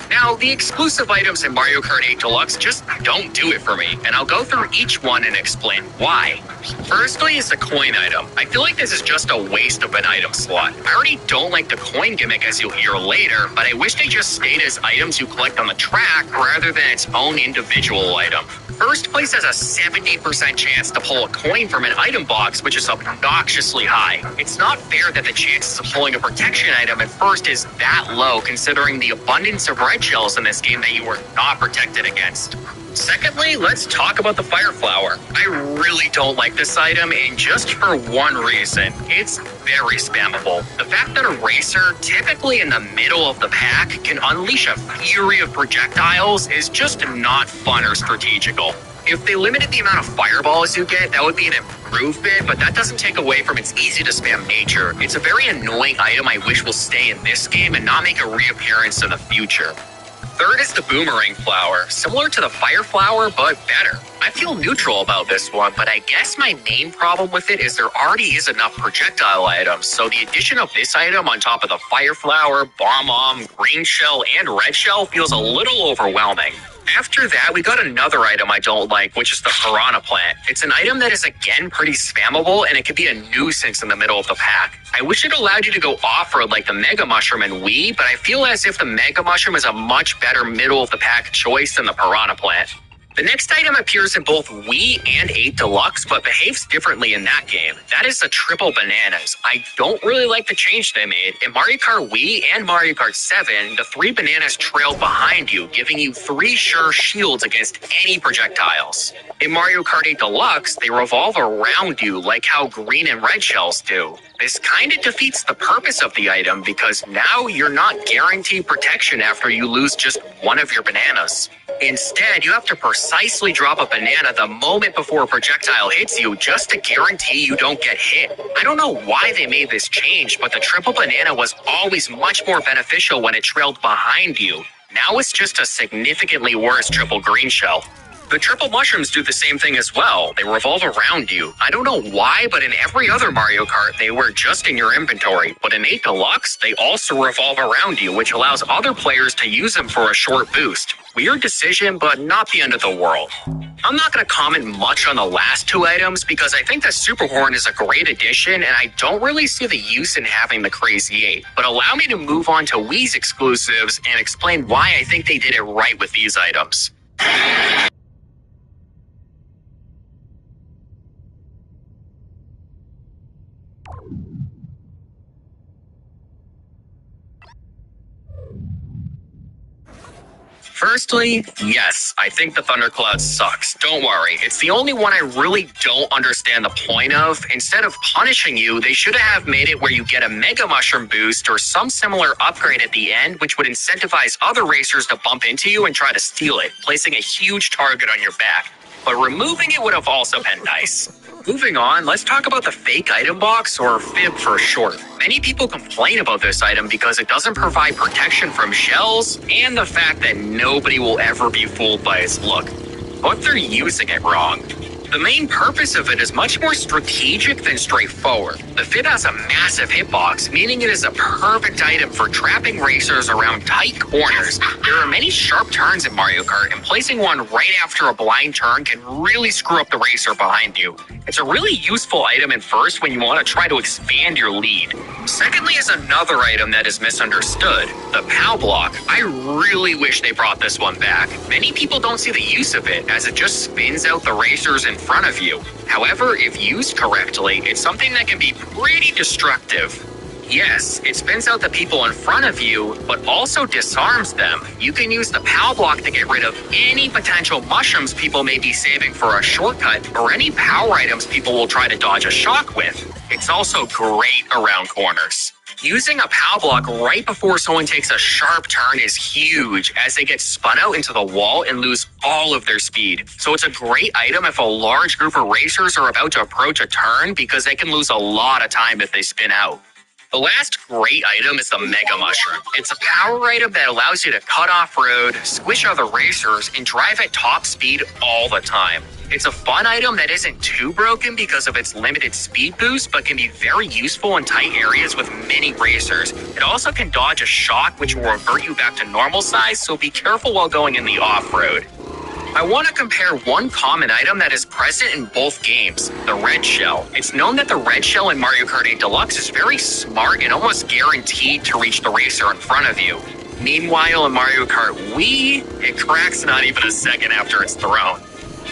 Now, the exclusive items in Mario Kart 8 Deluxe just don't do it for me, and I'll go through each one and explain why. Firstly is the coin item. I feel like this is just a waste of an item slot. I already don't like the coin gimmick, as you'll hear later, but I wish they just stayed as items you collect on the track rather than its own individual item. First place has a 70% chance to pull a coin from an item box, which is obnoxiously high. It's not fair that the chances of pulling a protection item at first is that low, considering the abundance of red shells in this game that you are not protected against. Secondly, let's talk about the Fire Flower. I really don't like this item, and just for one reason. It's very spammable. The fact that a racer, typically in the middle of the pack, can unleash a fury of projectiles is just not fun or strategical. If they limited the amount of fireballs you get, that would be an improvement, but that doesn't take away from its easy to spam nature. It's a very annoying item I wish will stay in this game and not make a reappearance in the future. Third is the Boomerang Flower, similar to the Fire Flower, but better. I feel neutral about this one, but I guess my main problem with it is there already is enough projectile items, so the addition of this item on top of the Fire Flower, Bomb, Green Shell, and Red Shell feels a little overwhelming. After that, we got another item I don't like, which is the Piranha Plant. It's an item that is again pretty spammable, and it can be a nuisance in the middle of the pack. I wish it allowed you to go off-road like the Mega Mushroom in Wii, but I feel as if the Mega Mushroom is a much better middle of the pack choice than the Piranha Plant. The next item appears in both Wii and 8 Deluxe, but behaves differently in that game. That is the Triple Bananas. I don't really like the change they made. In Mario Kart Wii and Mario Kart 7, the 3 bananas trail behind you, giving you 3 sure shields against any projectiles. In Mario Kart 8 Deluxe, they revolve around you like how green and red shells do. This kind of defeats the purpose of the item because now you're not guaranteed protection after you lose just one of your bananas. Instead, you have to precisely drop a banana the moment before a projectile hits you just to guarantee you don't get hit. I don't know why they made this change, but the triple banana was always much more beneficial when it trailed behind you. Now it's just a significantly worse triple green shell. The triple mushrooms do the same thing as well. They revolve around you. I don't know why, but in every other Mario Kart, they were just in your inventory. But in 8 Deluxe, they also revolve around you, which allows other players to use them for a short boost. Weird decision, but not the end of the world. I'm not going to comment much on the last 2 items because I think the Super Horn is a great addition and I don't really see the use in having the Crazy 8. But allow me to move on to Wii's exclusives and explain why I think they did it right with these items. Firstly, yes, I think the Thundercloud sucks. Don't worry, it's the only one I really don't understand the point of. Instead of punishing you, they should have made it where you get a Mega Mushroom boost or some similar upgrade at the end, which would incentivize other racers to bump into you and try to steal it, placing a huge target on your back. But removing it would have also been nice. Moving on, let's talk about the fake item box, or FIB for short. Many people complain about this item because it doesn't provide protection from shells and the fact that nobody will ever be fooled by its look. But they're using it wrong. The main purpose of it is much more strategic than straightforward. The FIB has a massive hitbox, meaning it is a perfect item for trapping racers around tight corners. There are many sharp turns in Mario Kart, and placing one right after a blind turn can really screw up the racer behind you. It's a really useful item at first when you want to try to expand your lead. Secondly is another item that is misunderstood, the POW block. I really wish they brought this one back. Many people don't see the use of it, as it just spins out the racers in front of you. However, if used correctly, it's something that can be pretty destructive. Yes, it spins out the people in front of you, but also disarms them. You can use the POW block to get rid of any potential mushrooms people may be saving for a shortcut, or any power items people will try to dodge a shock with. It's also great around corners. Using a POW block right before someone takes a sharp turn is huge, as they get spun out into the wall and lose all of their speed. So it's a great item if a large group of racers are about to approach a turn, because they can lose a lot of time if they spin out. The last great item is the Mega Mushroom. It's a power item that allows you to cut off road, squish other racers, and drive at top speed all the time. It's a fun item that isn't too broken because of its limited speed boost, but can be very useful in tight areas with many racers. It also can dodge a shock, which will revert you back to normal size, so be careful while going in the off-road. I want to compare one common item that is present in both games, the red shell. It's known that the red shell in Mario Kart 8 Deluxe is very smart and almost guaranteed to reach the racer in front of you. Meanwhile, in Mario Kart Wii, it cracks not even a second after it's thrown.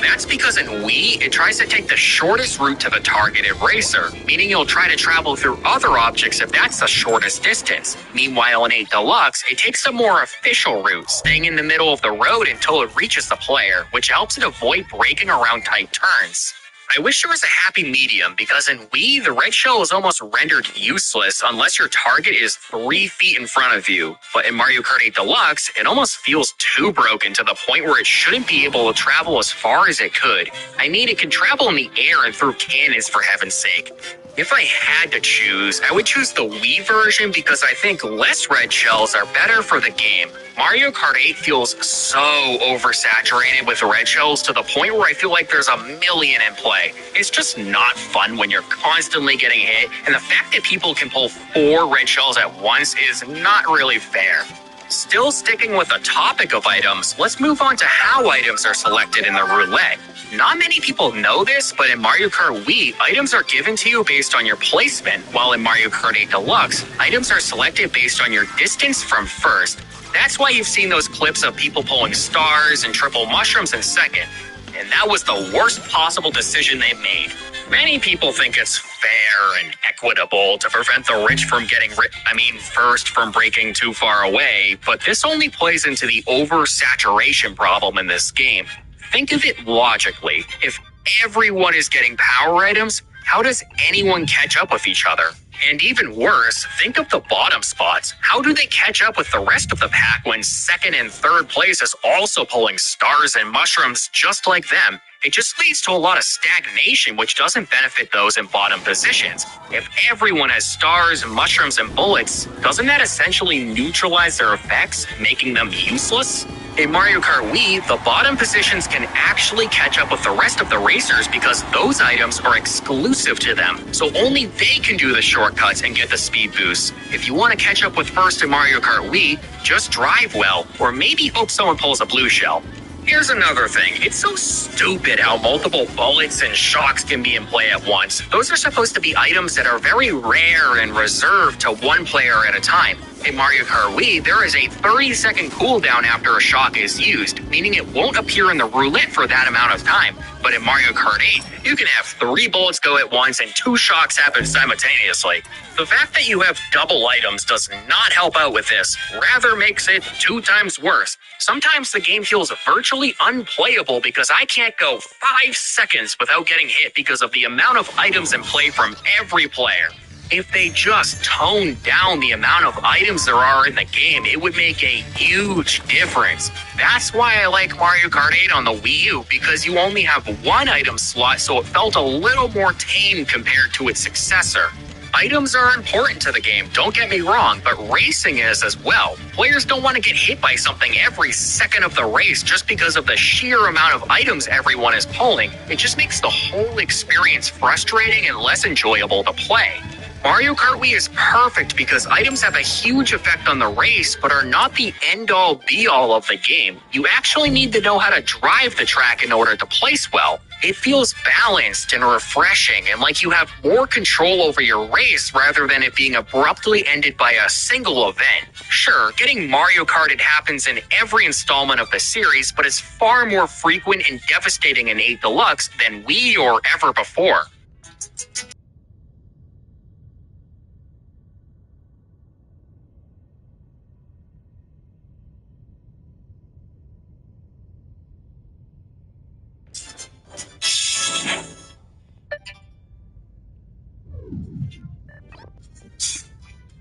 That's because in Wii, it tries to take the shortest route to the targeted racer, meaning you'll try to travel through other objects if that's the shortest distance. Meanwhile, in 8 Deluxe, it takes a more official route, staying in the middle of the road until it reaches the player, which helps it avoid braking around tight turns. I wish there was a happy medium because in Wii, the red shell is almost rendered useless unless your target is 3 feet in front of you. But in Mario Kart 8 Deluxe, it almost feels too broken to the point where it shouldn't be able to travel as far as it could. I mean, it can travel in the air and through cannons for heaven's sake. If I had to choose, I would choose the Wii version because I think less red shells are better for the game. Mario Kart 8 feels so oversaturated with red shells to the point where I feel like there's a million in play. It's just not fun when you're constantly getting hit, and the fact that people can pull 4 red shells at once is not really fair. Still sticking with the topic of items, let's move on to how items are selected in the roulette. Not many people know this, but in Mario Kart Wii, items are given to you based on your placement, while in Mario Kart 8 Deluxe, items are selected based on your distance from first. That's why you've seen those clips of people pulling stars and triple mushrooms in second. And that was the worst possible decision they made. Many people think it's fair and equitable to prevent the rich from getting first from breaking too far away, but this only plays into the oversaturation problem in this game. Think of it logically. If everyone is getting power items, how does anyone catch up with each other? And even worse, think of the bottom spots. How do they catch up with the rest of the pack when second and third place is also pulling stars and mushrooms just like them? It just leads to a lot of stagnation, which doesn't benefit those in bottom positions. If everyone has stars, mushrooms, and bullets, doesn't that essentially neutralize their effects, making them useless? In Mario Kart Wii, the bottom positions can actually catch up with the rest of the racers because those items are exclusive to them, so only they can do the shortcuts and get the speed boosts. If you want to catch up with first in Mario Kart Wii, just drive well, or maybe hope someone pulls a blue shell. Here's another thing. It's so stupid how multiple bullets and shocks can be in play at once. Those are supposed to be items that are very rare and reserved to one player at a time. In Mario Kart Wii, there is a 30-second cooldown after a shock is used, meaning it won't appear in the roulette for that amount of time. But in Mario Kart 8, you can have 3 bullets go at once and 2 shocks happen simultaneously. The fact that you have double items does not help out with this, rather makes it 2 times worse. Sometimes the game feels virtually unplayable because I can't go 5 seconds without getting hit because of the amount of items in play from every player. If they just toned down the amount of items there are in the game, it would make a huge difference. That's why I like Mario Kart 8 on the Wii U, because you only have 1 item slot, so it felt a little more tame compared to its successor. Items are important to the game, don't get me wrong, but racing is as well. Players don't want to get hit by something every second of the race just because of the sheer amount of items everyone is pulling. It just makes the whole experience frustrating and less enjoyable to play. Mario Kart Wii is perfect because items have a huge effect on the race, but are not the end-all be-all of the game. You actually need to know how to drive the track in order to place well. It feels balanced and refreshing, and like you have more control over your race rather than it being abruptly ended by a single event. Sure, getting Mario Karted happens in every installment of the series, but it's far more frequent and devastating in 8 Deluxe than Wii or ever before.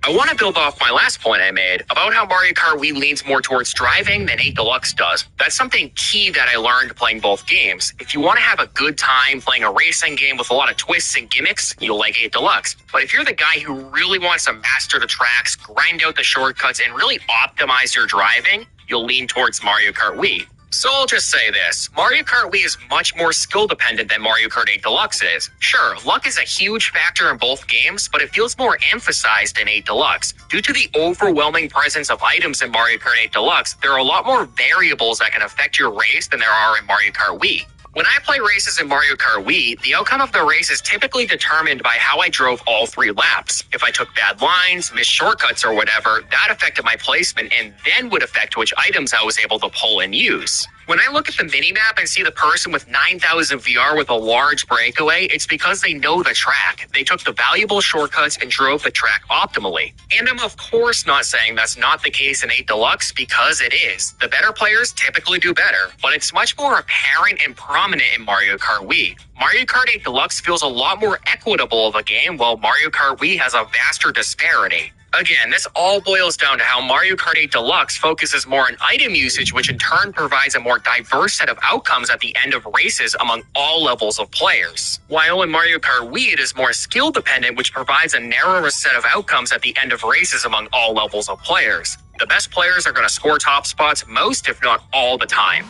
I want to build off my last point I made about how Mario Kart Wii leans more towards driving than 8 Deluxe does. That's something key that I learned playing both games. If you want to have a good time playing a racing game with a lot of twists and gimmicks, you'll like 8 Deluxe. But if you're the guy who really wants to master the tracks, grind out the shortcuts, and really optimize your driving, you'll lean towards Mario Kart Wii. So I'll just say this, Mario Kart Wii is much more skill dependent than Mario Kart 8 Deluxe is. Sure, luck is a huge factor in both games, but it feels more emphasized in 8 Deluxe. Due to the overwhelming presence of items in Mario Kart 8 Deluxe, there are a lot more variables that can affect your race than there are in Mario Kart Wii. When I play races in Mario Kart Wii, the outcome of the race is typically determined by how I drove all 3 laps. If I took bad lines, missed shortcuts, or whatever, that affected my placement and then would affect which items I was able to pull and use. When I look at the minimap and see the person with 9,000 VR with a large breakaway, it's because they know the track. They took the valuable shortcuts and drove the track optimally. And I'm of course not saying that's not the case in 8 Deluxe, because it is. The better players typically do better, but it's much more apparent and prominent in Mario Kart Wii. Mario Kart 8 Deluxe feels a lot more equitable of a game, while Mario Kart Wii has a vaster disparity. Again, this all boils down to how Mario Kart 8 Deluxe focuses more on item usage, which in turn provides a more diverse set of outcomes at the end of races among all levels of players. While in Mario Kart Wii, it is more skill dependent, which provides a narrower set of outcomes at the end of races among all levels of players. The best players are going to score top spots most, if not all the time.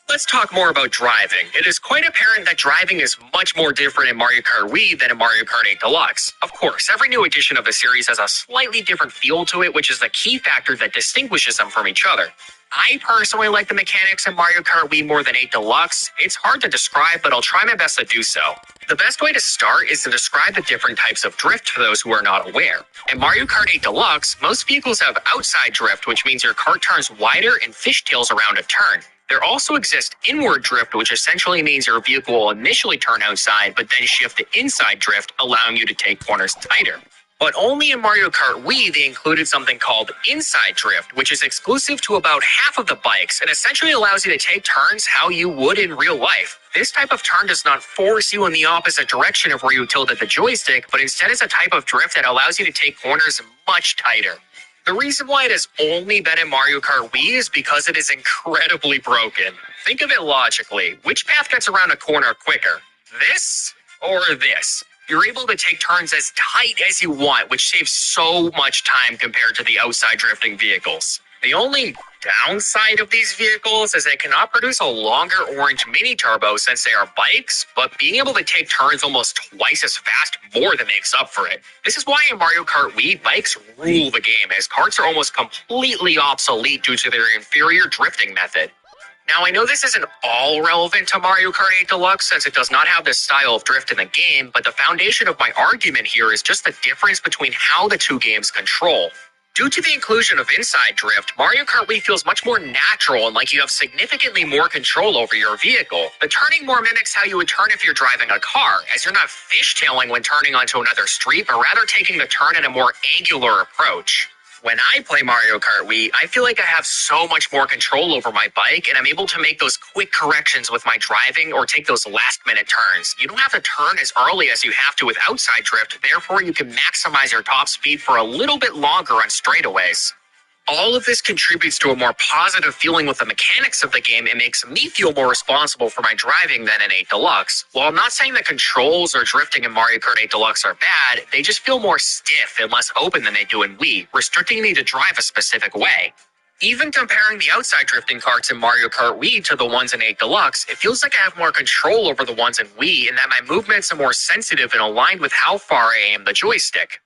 Let's talk more about driving. It is quite apparent that driving is much more different in Mario Kart Wii than in Mario Kart 8 Deluxe. Of course, every new edition of the series has a slightly different feel to it, which is the key factor that distinguishes them from each other. I personally like the mechanics in Mario Kart Wii more than 8 Deluxe. It's hard to describe, but I'll try my best to do so. The best way to start is to describe the different types of drift for those who are not aware. In Mario Kart 8 Deluxe, most vehicles have outside drift, which means your kart turns wider and fishtails around a turn. There also exists inward drift, which essentially means your vehicle will initially turn outside, but then shift to inside drift, allowing you to take corners tighter. But only in Mario Kart Wii, they included something called inside drift, which is exclusive to about half of the bikes and essentially allows you to take turns how you would in real life. This type of turn does not force you in the opposite direction of where you tilted the joystick, but instead is a type of drift that allows you to take corners much tighter. The reason why it has only been in Mario Kart Wii is because it is incredibly broken. Think of it logically. Which path gets around a corner quicker? This or this? You're able to take turns as tight as you want, which saves so much time compared to the outside drifting vehicles. The only downside of these vehicles is they cannot produce a longer orange mini turbo since they are bikes, but being able to take turns almost twice as fast more than makes up for it. This is why in Mario Kart Wii, bikes rule the game, as karts are almost completely obsolete due to their inferior drifting method. Now, I know this isn't all relevant to Mario Kart 8 Deluxe since it does not have this style of drift in the game, but the foundation of my argument here is just the difference between how the two games control. Due to the inclusion of inside drift, Mario Kart Wii feels much more natural and like you have significantly more control over your vehicle. The turning more mimics how you would turn if you're driving a car, as you're not fishtailing when turning onto another street, but rather taking the turn in a more angular approach. When I play Mario Kart Wii, I feel like I have so much more control over my bike, and I'm able to make those quick corrections with my driving or take those last-minute turns. You don't have to turn as early as you have to with outside drift, therefore you can maximize your top speed for a little bit longer on straightaways. All of this contributes to a more positive feeling with the mechanics of the game and makes me feel more responsible for my driving than in 8 Deluxe. While I'm not saying that controls or drifting in Mario Kart 8 Deluxe are bad, they just feel more stiff and less open than they do in Wii, restricting me to drive a specific way. Even comparing the outside drifting karts in Mario Kart Wii to the ones in 8 Deluxe, it feels like I have more control over the ones in Wii and that my movements are more sensitive and aligned with how far I aim the joystick.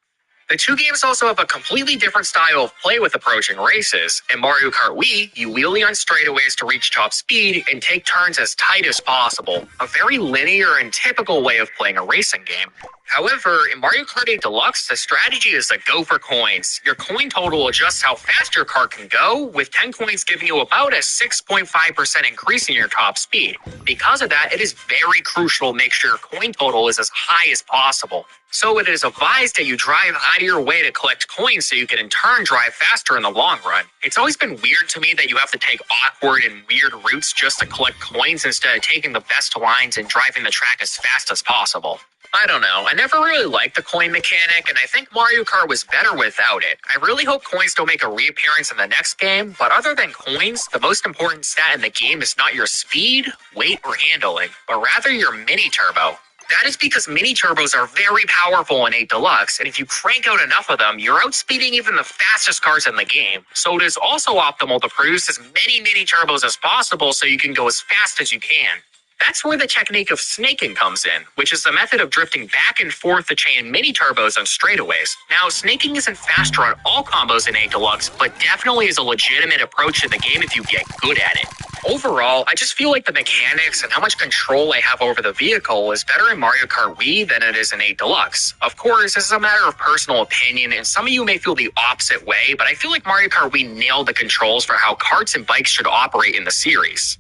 The two games also have a completely different style of play with approaching races. In Mario Kart Wii, you wheelie on straightaways to reach top speed and take turns as tight as possible, a very linear and typical way of playing a racing game. However, in Mario Kart 8 Deluxe, the strategy is to go for coins. Your coin total adjusts how fast your car can go, with 10 coins giving you about a 6.5% increase in your top speed. Because of that, it is very crucial to make sure your coin total is as high as possible. So it is advised that you drive out of your way to collect coins so you can in turn drive faster in the long run. It's always been weird to me that you have to take awkward and weird routes just to collect coins instead of taking the best lines and driving the track as fast as possible. I don't know, I never really liked the coin mechanic, and I think Mario Kart was better without it. I really hope coins don't make a reappearance in the next game, but other than coins, the most important stat in the game is not your speed, weight, or handling, but rather your mini turbo. That is because mini turbos are very powerful in 8 Deluxe, and if you crank out enough of them, you're outspeeding even the fastest cars in the game. So it is also optimal to produce as many mini turbos as possible so you can go as fast as you can. That's where the technique of snaking comes in, which is the method of drifting back and forth to chain mini turbos on straightaways. Now, snaking isn't faster on all combos in 8 Deluxe, but definitely is a legitimate approach to the game if you get good at it. Overall, I just feel like the mechanics and how much control I have over the vehicle is better in Mario Kart Wii than it is in 8 Deluxe. Of course, this is a matter of personal opinion, and some of you may feel the opposite way, but I feel like Mario Kart Wii nailed the controls for how karts and bikes should operate in the series.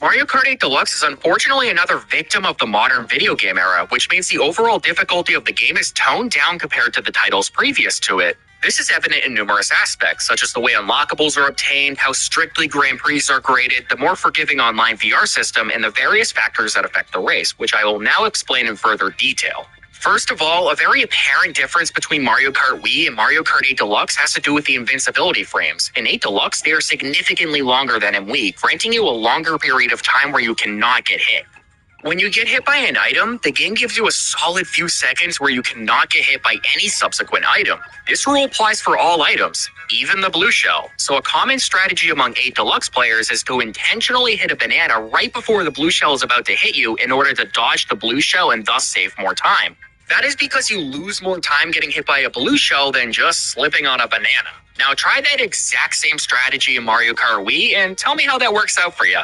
Mario Kart 8 Deluxe is unfortunately another victim of the modern video game era, which means the overall difficulty of the game is toned down compared to the titles previous to it. This is evident in numerous aspects, such as the way unlockables are obtained, how strictly Grand Prix are graded, the more forgiving online VR system, and the various factors that affect the race, which I will now explain in further detail. First of all, a very apparent difference between Mario Kart Wii and Mario Kart 8 Deluxe has to do with the invincibility frames. In 8 Deluxe, they are significantly longer than in Wii, granting you a longer period of time where you cannot get hit. When you get hit by an item, the game gives you a solid few seconds where you cannot get hit by any subsequent item. This rule applies for all items, even the blue shell. So a common strategy among 8 Deluxe players is to intentionally hit a banana right before the blue shell is about to hit you in order to dodge the blue shell and thus save more time. That is because you lose more time getting hit by a blue shell than just slipping on a banana. Now try that exact same strategy in Mario Kart Wii and tell me how that works out for you.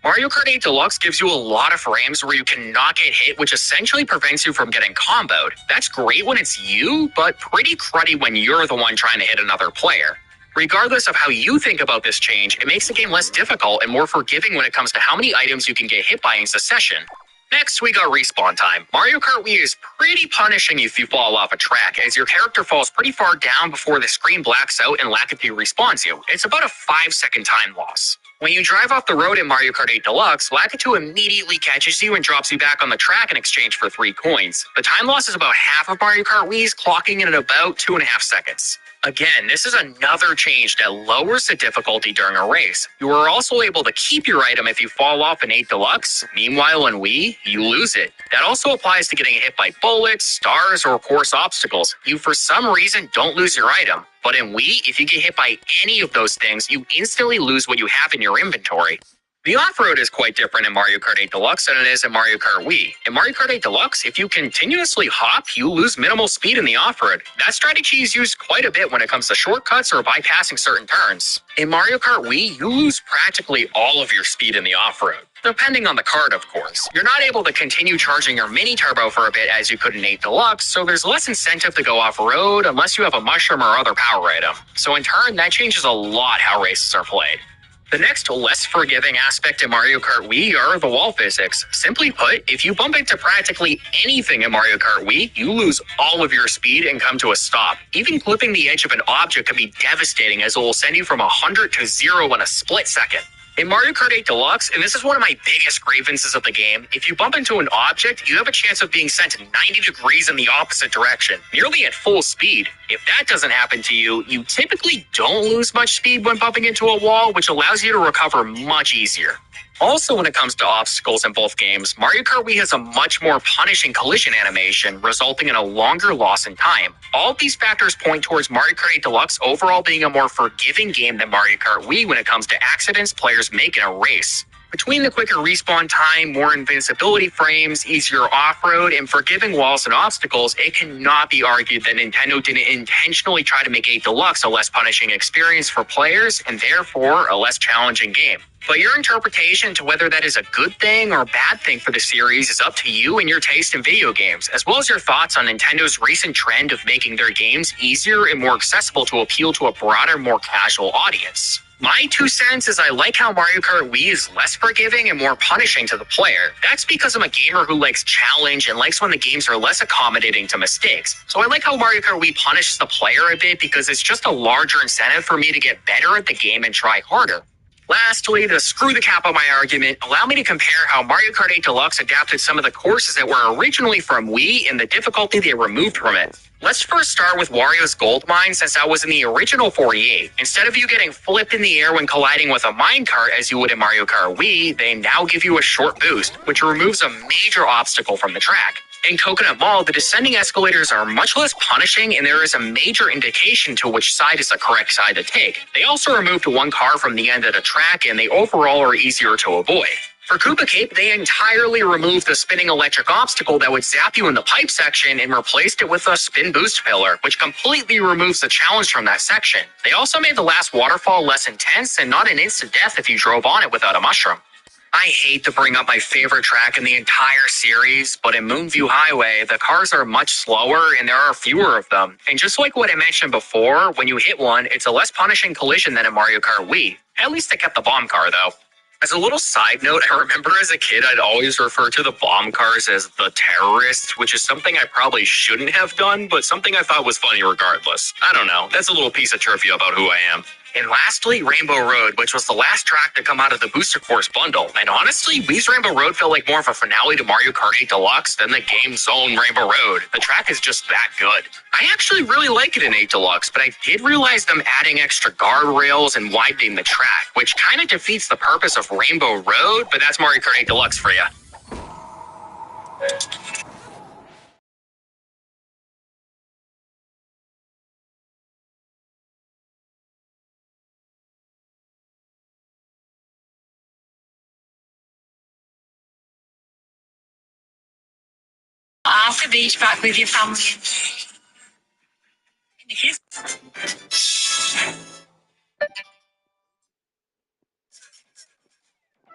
Mario Kart 8 Deluxe gives you a lot of frames where you cannot get hit, which essentially prevents you from getting comboed. That's great when it's you, but pretty cruddy when you're the one trying to hit another player. Regardless of how you think about this change, it makes the game less difficult and more forgiving when it comes to how many items you can get hit by in succession. Next, we got respawn time. Mario Kart Wii is pretty punishing if you fall off a track, as your character falls pretty far down before the screen blacks out and Lakitu respawns you. It's about a 5-second time loss. When you drive off the road in Mario Kart 8 Deluxe, Lakitu immediately catches you and drops you back on the track in exchange for 3 coins. The time loss is about half of Mario Kart Wii's, clocking in at about 2.5 seconds. Again, this is another change that lowers the difficulty during a race. You are also able to keep your item if you fall off in 8 Deluxe. Meanwhile, in Wii, you lose it. That also applies to getting hit by bullets, stars, or course obstacles. You, for some reason, don't lose your item. But in Wii, if you get hit by any of those things, you instantly lose what you have in your inventory. The off-road is quite different in Mario Kart 8 Deluxe than it is in Mario Kart Wii. In Mario Kart 8 Deluxe, if you continuously hop, you lose minimal speed in the off-road. That strategy is used quite a bit when it comes to shortcuts or bypassing certain turns. In Mario Kart Wii, you lose practically all of your speed in the off-road. Depending on the card, of course. You're not able to continue charging your mini turbo for a bit as you could in 8 Deluxe, so there's less incentive to go off-road unless you have a mushroom or other power item. So in turn, that changes a lot how races are played. The next less forgiving aspect in Mario Kart Wii are the wall physics. Simply put, if you bump into practically anything in Mario Kart Wii, you lose all of your speed and come to a stop. Even clipping the edge of an object can be devastating, as it will send you from 100 to 0 in a split second. In Mario Kart 8 Deluxe, and this is one of my biggest grievances of the game, if you bump into an object, you have a chance of being sent 90 degrees in the opposite direction, nearly at full speed. If that doesn't happen to you, you typically don't lose much speed when bumping into a wall, which allows you to recover much easier. Also, when it comes to obstacles in both games, Mario Kart Wii has a much more punishing collision animation, resulting in a longer loss in time. All of these factors point towards Mario Kart 8 Deluxe overall being a more forgiving game than Mario Kart Wii when it comes to accidents players make in a race. Between the quicker respawn time, more invincibility frames, easier off-road, and forgiving walls and obstacles, it cannot be argued that Nintendo didn't intentionally try to make 8 Deluxe a less punishing experience for players, and therefore a less challenging game. But your interpretation to whether that is a good thing or bad thing for the series is up to you and your taste in video games, as well as your thoughts on Nintendo's recent trend of making their games easier and more accessible to appeal to a broader, more casual audience. My 2 cents is I like how Mario Kart Wii is less forgiving and more punishing to the player. That's because I'm a gamer who likes challenge and likes when the games are less accommodating to mistakes. So I like how Mario Kart Wii punishes the player a bit because it's just a larger incentive for me to get better at the game and try harder. Lastly, to screw the cap on my argument, allow me to compare how Mario Kart 8 Deluxe adapted some of the courses that were originally from Wii and the difficulty they removed from it. Let's first start with Wario's Gold Mine, since that was in the original 48. Instead of you getting flipped in the air when colliding with a minecart as you would in Mario Kart Wii, they now give you a short boost, which removes a major obstacle from the track. In Coconut Mall, the descending escalators are much less punishing, and there is a major indication to which side is the correct side to take. They also removed one car from the end of the track, and they overall are easier to avoid. For Koopa Cape, they entirely removed the spinning electric obstacle that would zap you in the pipe section and replaced it with a spin boost pillar, which completely removes the challenge from that section. They also made the last waterfall less intense and not an instant death if you drove on it without a mushroom. I hate to bring up my favorite track in the entire series, but in Moonview Highway, the cars are much slower and there are fewer of them. And just like what I mentioned before, when you hit one, it's a less punishing collision than in Mario Kart Wii. At least they kept the bomb car, though. As a little side note, I remember as a kid I'd always refer to the bomb cars as the terrorists, which is something I probably shouldn't have done, but something I thought was funny regardless. I don't know, that's a little piece of trivia about who I am. And lastly, Rainbow Road, which was the last track to come out of the Booster Course bundle. And honestly, Wii's Rainbow Road felt like more of a finale to Mario Kart 8 Deluxe than the game's own Rainbow Road. The track is just that good. I actually really like it in 8 Deluxe, but I did realize them adding extra guardrails and widening the track, which kind of defeats the purpose of Rainbow Road, but that's Mario Kart 8 Deluxe for you. After beach back with your family.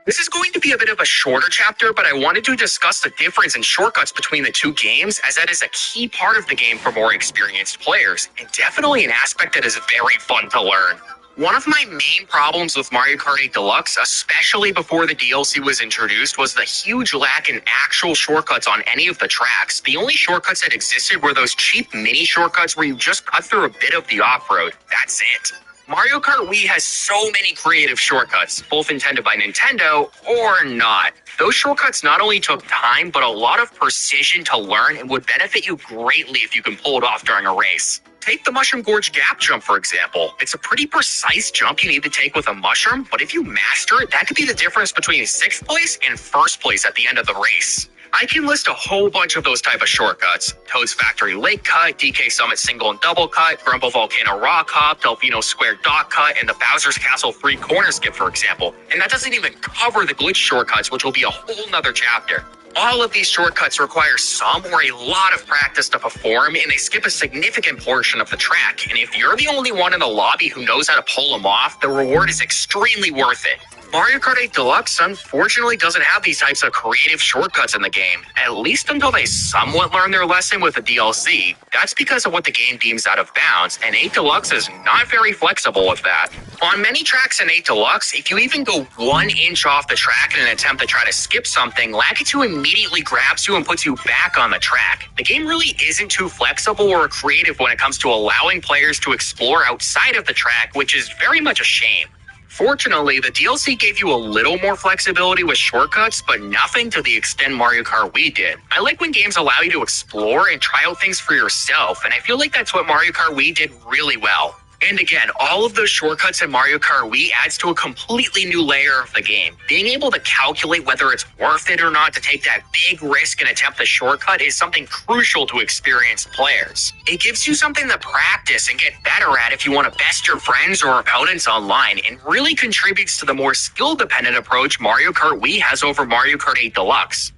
This is going to be a bit of a shorter chapter, but I wanted to discuss the difference in shortcuts between the two games, as that is a key part of the game for more experienced players, and definitely an aspect that is very fun to learn. One of my main problems with Mario Kart 8 Deluxe, especially before the DLC was introduced, was the huge lack in actual shortcuts on any of the tracks. The only shortcuts that existed were those cheap mini shortcuts where you just cut through a bit of the off-road. That's it. Mario Kart Wii has so many creative shortcuts, both intended by Nintendo or not. Those shortcuts not only took time, but a lot of precision to learn and would benefit you greatly if you can pull it off during a race. Take the Mushroom Gorge Gap Jump, for example. It's a pretty precise jump you need to take with a mushroom, but if you master it, that could be the difference between 6th place and 1st place at the end of the race. I can list a whole bunch of those type of shortcuts. Toad's Factory Lake Cut, DK Summit Single and Double Cut, Grumble Volcano Rock Hop, Delfino Square Dot Cut, and the Bowser's Castle 3 Corner Skip, for example. And that doesn't even cover the glitch shortcuts, which will be a whole nother chapter. All of these shortcuts require some or a lot of practice to perform, and they skip a significant portion of the track. And if you're the only one in the lobby who knows how to pull them off, the reward is extremely worth it. Mario Kart 8 Deluxe unfortunately doesn't have these types of creative shortcuts in the game, at least until they somewhat learn their lesson with the DLC. That's because of what the game deems out of bounds, and 8 Deluxe is not very flexible with that. On many tracks in 8 Deluxe, if you even go 1 inch off the track in an attempt to try to skip something, Lakitu immediately grabs you and puts you back on the track. The game really isn't too flexible or creative when it comes to allowing players to explore outside of the track, which is very much a shame. Fortunately, the DLC gave you a little more flexibility with shortcuts, but nothing to the extent Mario Kart Wii did. I like when games allow you to explore and try out things for yourself, and I feel like that's what Mario Kart Wii did really well. And again, all of those shortcuts in Mario Kart Wii adds to a completely new layer of the game. Being able to calculate whether it's worth it or not to take that big risk and attempt the shortcut is something crucial to experienced players. It gives you something to practice and get better at if you want to best your friends or opponents online, and really contributes to the more skill-dependent approach Mario Kart Wii has over Mario Kart 8 Deluxe.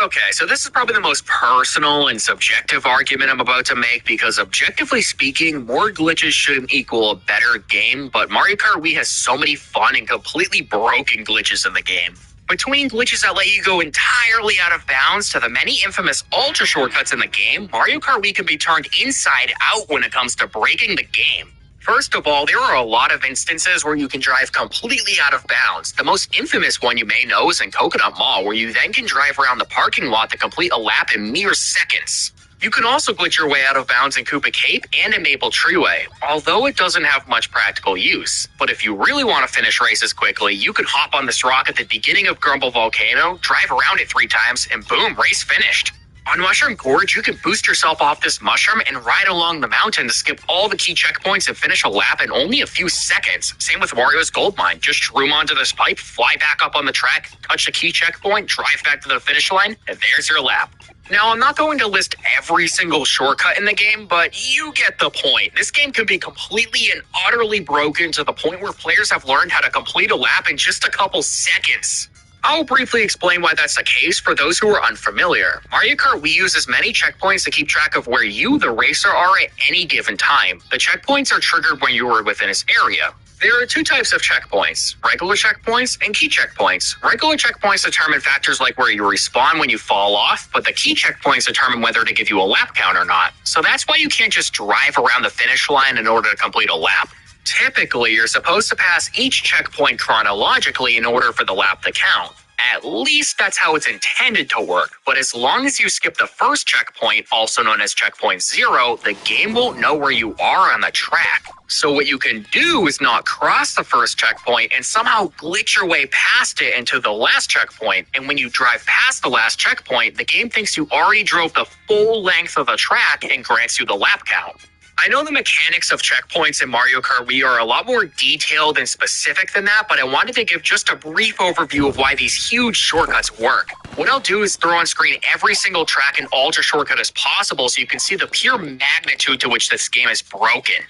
Okay, so this is probably the most personal and subjective argument I'm about to make because objectively speaking, more glitches shouldn't equal a better game, but Mario Kart Wii has so many fun and completely broken glitches in the game. Between glitches that let you go entirely out of bounds to the many infamous ultra shortcuts in the game, Mario Kart Wii can be turned inside out when it comes to breaking the game. First of all, there are a lot of instances where you can drive completely out of bounds. The most infamous one you may know is in Coconut Mall, where you then can drive around the parking lot to complete a lap in mere seconds. You can also glitch your way out of bounds in Koopa Cape and in Maple Treeway, although it doesn't have much practical use. But if you really want to finish races quickly, you can hop on this rock at the beginning of Grumble Volcano, drive around it 3 times, and boom, race finished. On Mushroom Gorge, you can boost yourself off this mushroom and ride along the mountain to skip all the key checkpoints and finish a lap in only a few seconds. Same with Wario's Gold Mine. Just shroom onto this pipe, fly back up on the track, touch the key checkpoint, drive back to the finish line, and there's your lap. Now, I'm not going to list every single shortcut in the game, but you get the point. This game can be completely and utterly broken to the point where players have learned how to complete a lap in just a couple seconds. I'll briefly explain why that's the case for those who are unfamiliar. Mario Kart Wii uses many checkpoints to keep track of where you, the racer, are at any given time. The checkpoints are triggered when you are within its area. There are 2 types of checkpoints, regular checkpoints and key checkpoints. Regular checkpoints determine factors like where you respawn when you fall off, but the key checkpoints determine whether to give you a lap count or not. So that's why you can't just drive around the finish line in order to complete a lap. Typically, you're supposed to pass each checkpoint chronologically in order for the lap to count. At least that's how it's intended to work, but as long as you skip the first checkpoint, also known as checkpoint 0, the game won't know where you are on the track. So what you can do is not cross the first checkpoint and somehow glitch your way past it into the last checkpoint, and when you drive past the last checkpoint, the game thinks you already drove the full length of the track and grants you the lap count. I know the mechanics of checkpoints in Mario Kart Wii are a lot more detailed and specific than that, but I wanted to give just a brief overview of why these huge shortcuts work. What I'll do is throw on screen every single track and ultra shortcut as possible so you can see the pure magnitude to which this game is broken.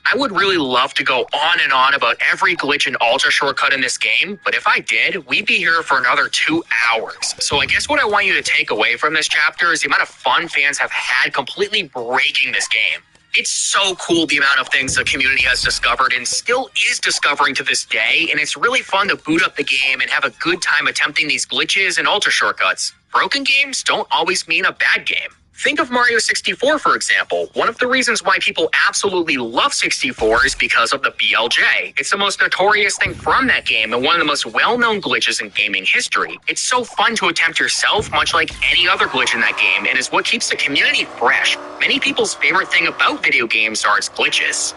I would really love to go on and on about every glitch and ultra shortcut in this game, but if I did, we'd be here for another 2 hours. So I guess what I want you to take away from this chapter is the amount of fun fans have had completely breaking this game. It's so cool the amount of things the community has discovered and still is discovering to this day, and it's really fun to boot up the game and have a good time attempting these glitches and ultra shortcuts. Broken games don't always mean a bad game. Think of Mario 64, for example. One of the reasons why people absolutely love 64 is because of the BLJ. It's the most notorious thing from that game and one of the most well-known glitches in gaming history. It's so fun to attempt yourself, much like any other glitch in that game, and is what keeps the community fresh. Many people's favorite thing about video games are its glitches.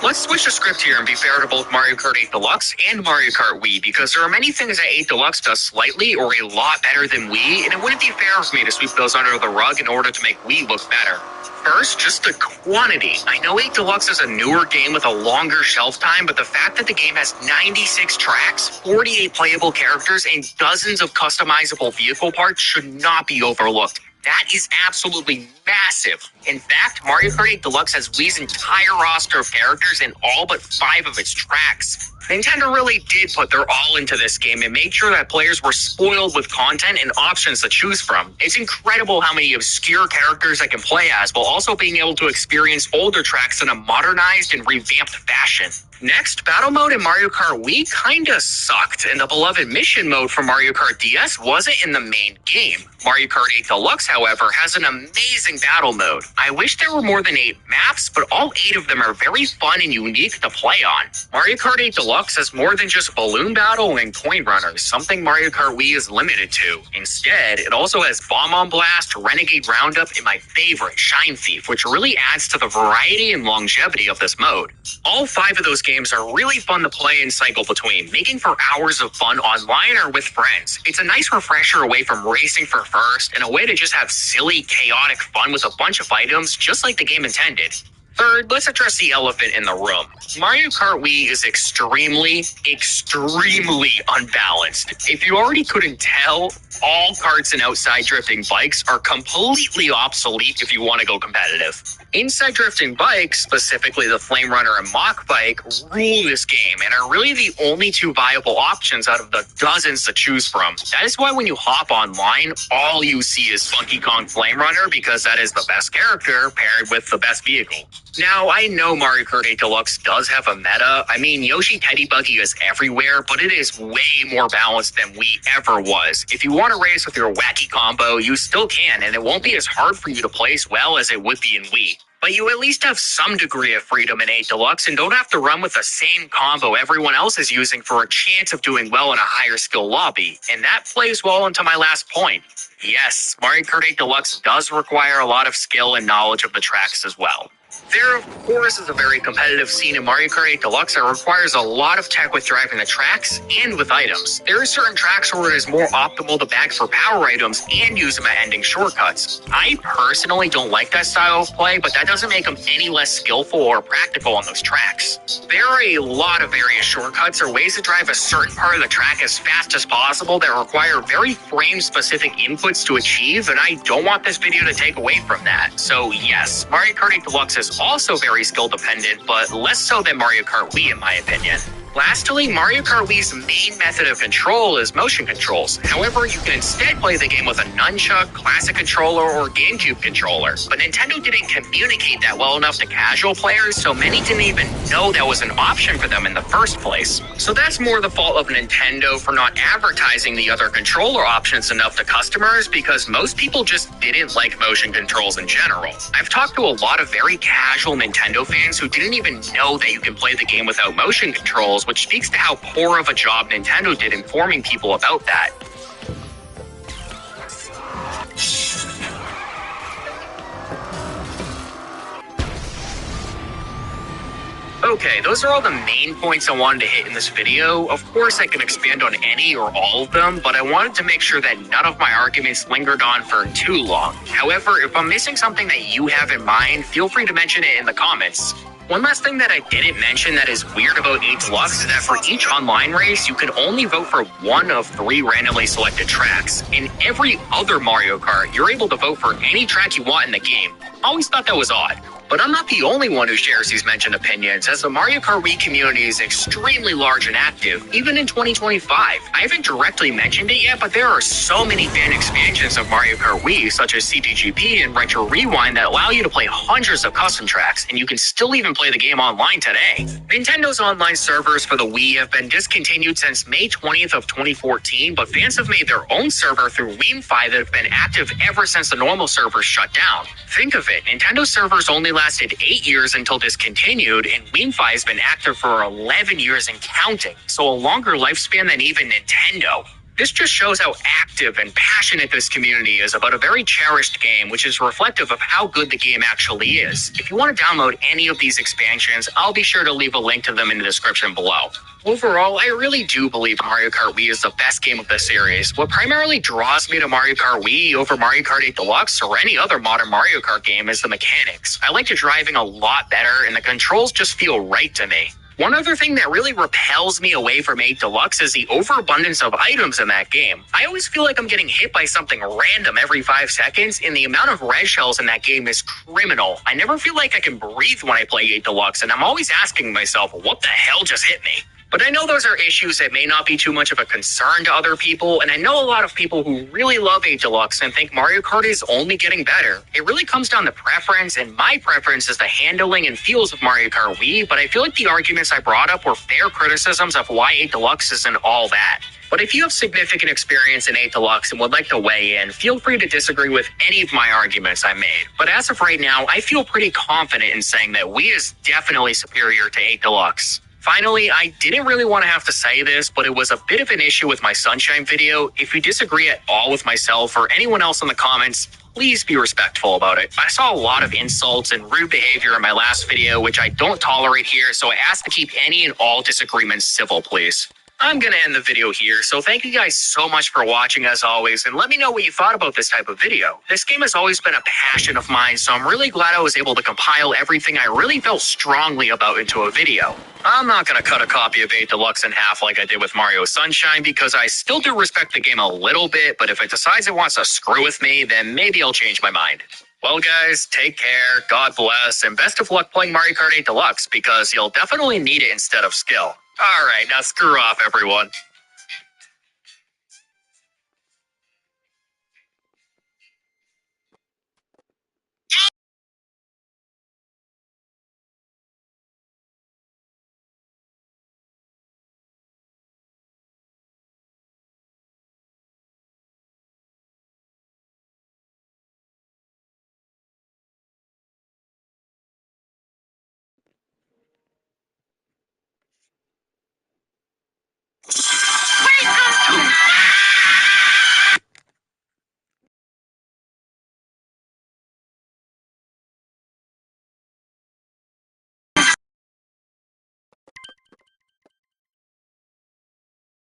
Let's switch the script here and be fair to both Mario Kart 8 Deluxe and Mario Kart Wii, because there are many things that 8 Deluxe does slightly or a lot better than Wii, and it wouldn't be fair for me to sweep those under the rug in order to make Wii look better. First, just the quantity. I know 8 Deluxe is a newer game with a longer shelf time, but the fact that the game has 96 tracks, 48 playable characters, and dozens of customizable vehicle parts should not be overlooked. That is absolutely massive. In fact, Mario Kart 8 Deluxe has Wii's entire roster of characters in all but 5 of its tracks. Nintendo really did put their all into this game and made sure that players were spoiled with content and options to choose from. It's incredible how many obscure characters I can play as, while also being able to experience older tracks in a modernized and revamped fashion. Next, battle mode in Mario Kart Wii kinda sucked, and the beloved mission mode from Mario Kart DS wasn't in the main game. Mario Kart 8 Deluxe, however, has an amazing battle mode. I wish there were more than 8 maps, but all 8 of them are very fun and unique to play on. Mario Kart 8 Deluxe has more than just balloon battle and coin runners, something Mario Kart Wii is limited to. Instead, it also has Bomb on Blast, Renegade Roundup, and my favorite, Shine Thief, which really adds to the variety and longevity of this mode. All 5 of those games are really fun to play and cycle between, making for hours of fun online or with friends. It's a nice refresher away from racing for first, and a way to just have silly, chaotic fun with a bunch of items, just like the game intended. Third, let's address the elephant in the room. Mario Kart Wii is extremely unbalanced. If you already couldn't tell, all karts and outside drifting bikes are completely obsolete if you want to go competitive. Inside drifting bikes, specifically the Flame Runner and Mach bike, rule this game and are really the only two viable options out of the dozens to choose from. That is why when you hop online, all you see is Funky Kong Flame Runner because that is the best character paired with the best vehicle. Now, I know Mario Kart 8 Deluxe does have a meta. I mean, Yoshi Teddy Buggy is everywhere, but it is way more balanced than Wii ever was. If you want to race with your wacky combo, you still can, and it won't be as hard for you to place well as it would be in Wii. But you at least have some degree of freedom in 8 Deluxe and don't have to run with the same combo everyone else is using for a chance of doing well in a higher skill lobby. And that plays well into my last point. Yes, Mario Kart 8 Deluxe does require a lot of skill and knowledge of the tracks as well. There, of course, is a very competitive scene in Mario Kart 8 Deluxe that requires a lot of tech with driving the tracks and with items. There are certain tracks where it is more optimal to bag for power items and use them at ending shortcuts. I personally don't like that style of play, but that doesn't make them any less skillful or practical on those tracks. There are a lot of various shortcuts or ways to drive a certain part of the track as fast as possible that require very frame-specific inputs to achieve, and I don't want this video to take away from that. So yes, Mario Kart 8 Deluxe is also very skill dependent, but less so than Mario Kart Wii in my opinion. Lastly, Mario Kart Wii's main method of control is motion controls. However, you can instead play the game with a nunchuck, classic controller, or GameCube controller. But Nintendo didn't communicate that well enough to casual players, so many didn't even know that was an option for them in the first place. So that's more the fault of Nintendo for not advertising the other controller options enough to customers, because most people just didn't like motion controls in general. I've talked to a lot of very casual Nintendo fans who didn't even know that you can play the game without motion controls, which speaks to how poor of a job Nintendo did informing people about that. Okay, those are all the main points I wanted to hit in this video. Of course, I can expand on any or all of them, but I wanted to make sure that none of my arguments lingered on for too long. However, if I'm missing something that you have in mind, feel free to mention it in the comments. One last thing that I didn't mention that is weird about 8 Deluxe is that for each online race, you can only vote for one of 3 randomly selected tracks. In every other Mario Kart, you're able to vote for any track you want in the game. I always thought that was odd. But I'm not the only one who shares these mentioned opinions, as the Mario Kart Wii community is extremely large and active, even in 2025. I haven't directly mentioned it yet, but there are so many fan expansions of Mario Kart Wii, such as CTGP and Retro Rewind, that allow you to play hundreds of custom tracks, and you can still even play the game online today. Nintendo's online servers for the Wii have been discontinued since May 20th of 2014, but fans have made their own server through WeamFi that have been active ever since the normal servers shut down. Think of it, Nintendo servers only lasted 8 years until discontinued, and WeamFi has been active for 11 years and counting, so a longer lifespan than even Nintendo. This just shows how active and passionate this community is about a very cherished game, which is reflective of how good the game actually is. If you want to download any of these expansions, I'll be sure to leave a link to them in the description below. Overall, I really do believe Mario Kart Wii is the best game of the series. What primarily draws me to Mario Kart Wii over Mario Kart 8 Deluxe or any other modern Mario Kart game is the mechanics. I like the driving a lot better, and the controls just feel right to me. One other thing that really repels me away from 8 Deluxe is the overabundance of items in that game. I always feel like I'm getting hit by something random every 5 seconds, and the amount of red shells in that game is criminal. I never feel like I can breathe when I play 8 Deluxe, and I'm always asking myself, what the hell just hit me? But I know those are issues that may not be too much of a concern to other people, and I know a lot of people who really love 8 Deluxe and think Mario Kart is only getting better. It really comes down to preference, and my preference is the handling and feels of Mario Kart Wii, but I feel like the arguments I brought up were fair criticisms of why 8 Deluxe isn't all that. But if you have significant experience in 8 Deluxe and would like to weigh in, feel free to disagree with any of my arguments I made. But as of right now, I feel pretty confident in saying that Wii is definitely superior to 8 Deluxe. Finally, I didn't really want to have to say this, but it was a bit of an issue with my Sunshine video. If you disagree at all with myself or anyone else in the comments, please be respectful about it. I saw a lot of insults and rude behavior in my last video, which I don't tolerate here, so I ask to keep any and all disagreements civil, please. I'm going to end the video here, so thank you guys so much for watching as always, and let me know what you thought about this type of video. This game has always been a passion of mine, so I'm really glad I was able to compile everything I really felt strongly about into a video. I'm not going to cut a copy of 8 Deluxe in half like I did with Mario Sunshine, because I still do respect the game a little bit, but if it decides it wants to screw with me, then maybe I'll change my mind. Well guys, take care, God bless, and best of luck playing Mario Kart 8 Deluxe, because you'll definitely need it instead of skill. Alright, now screw off everyone.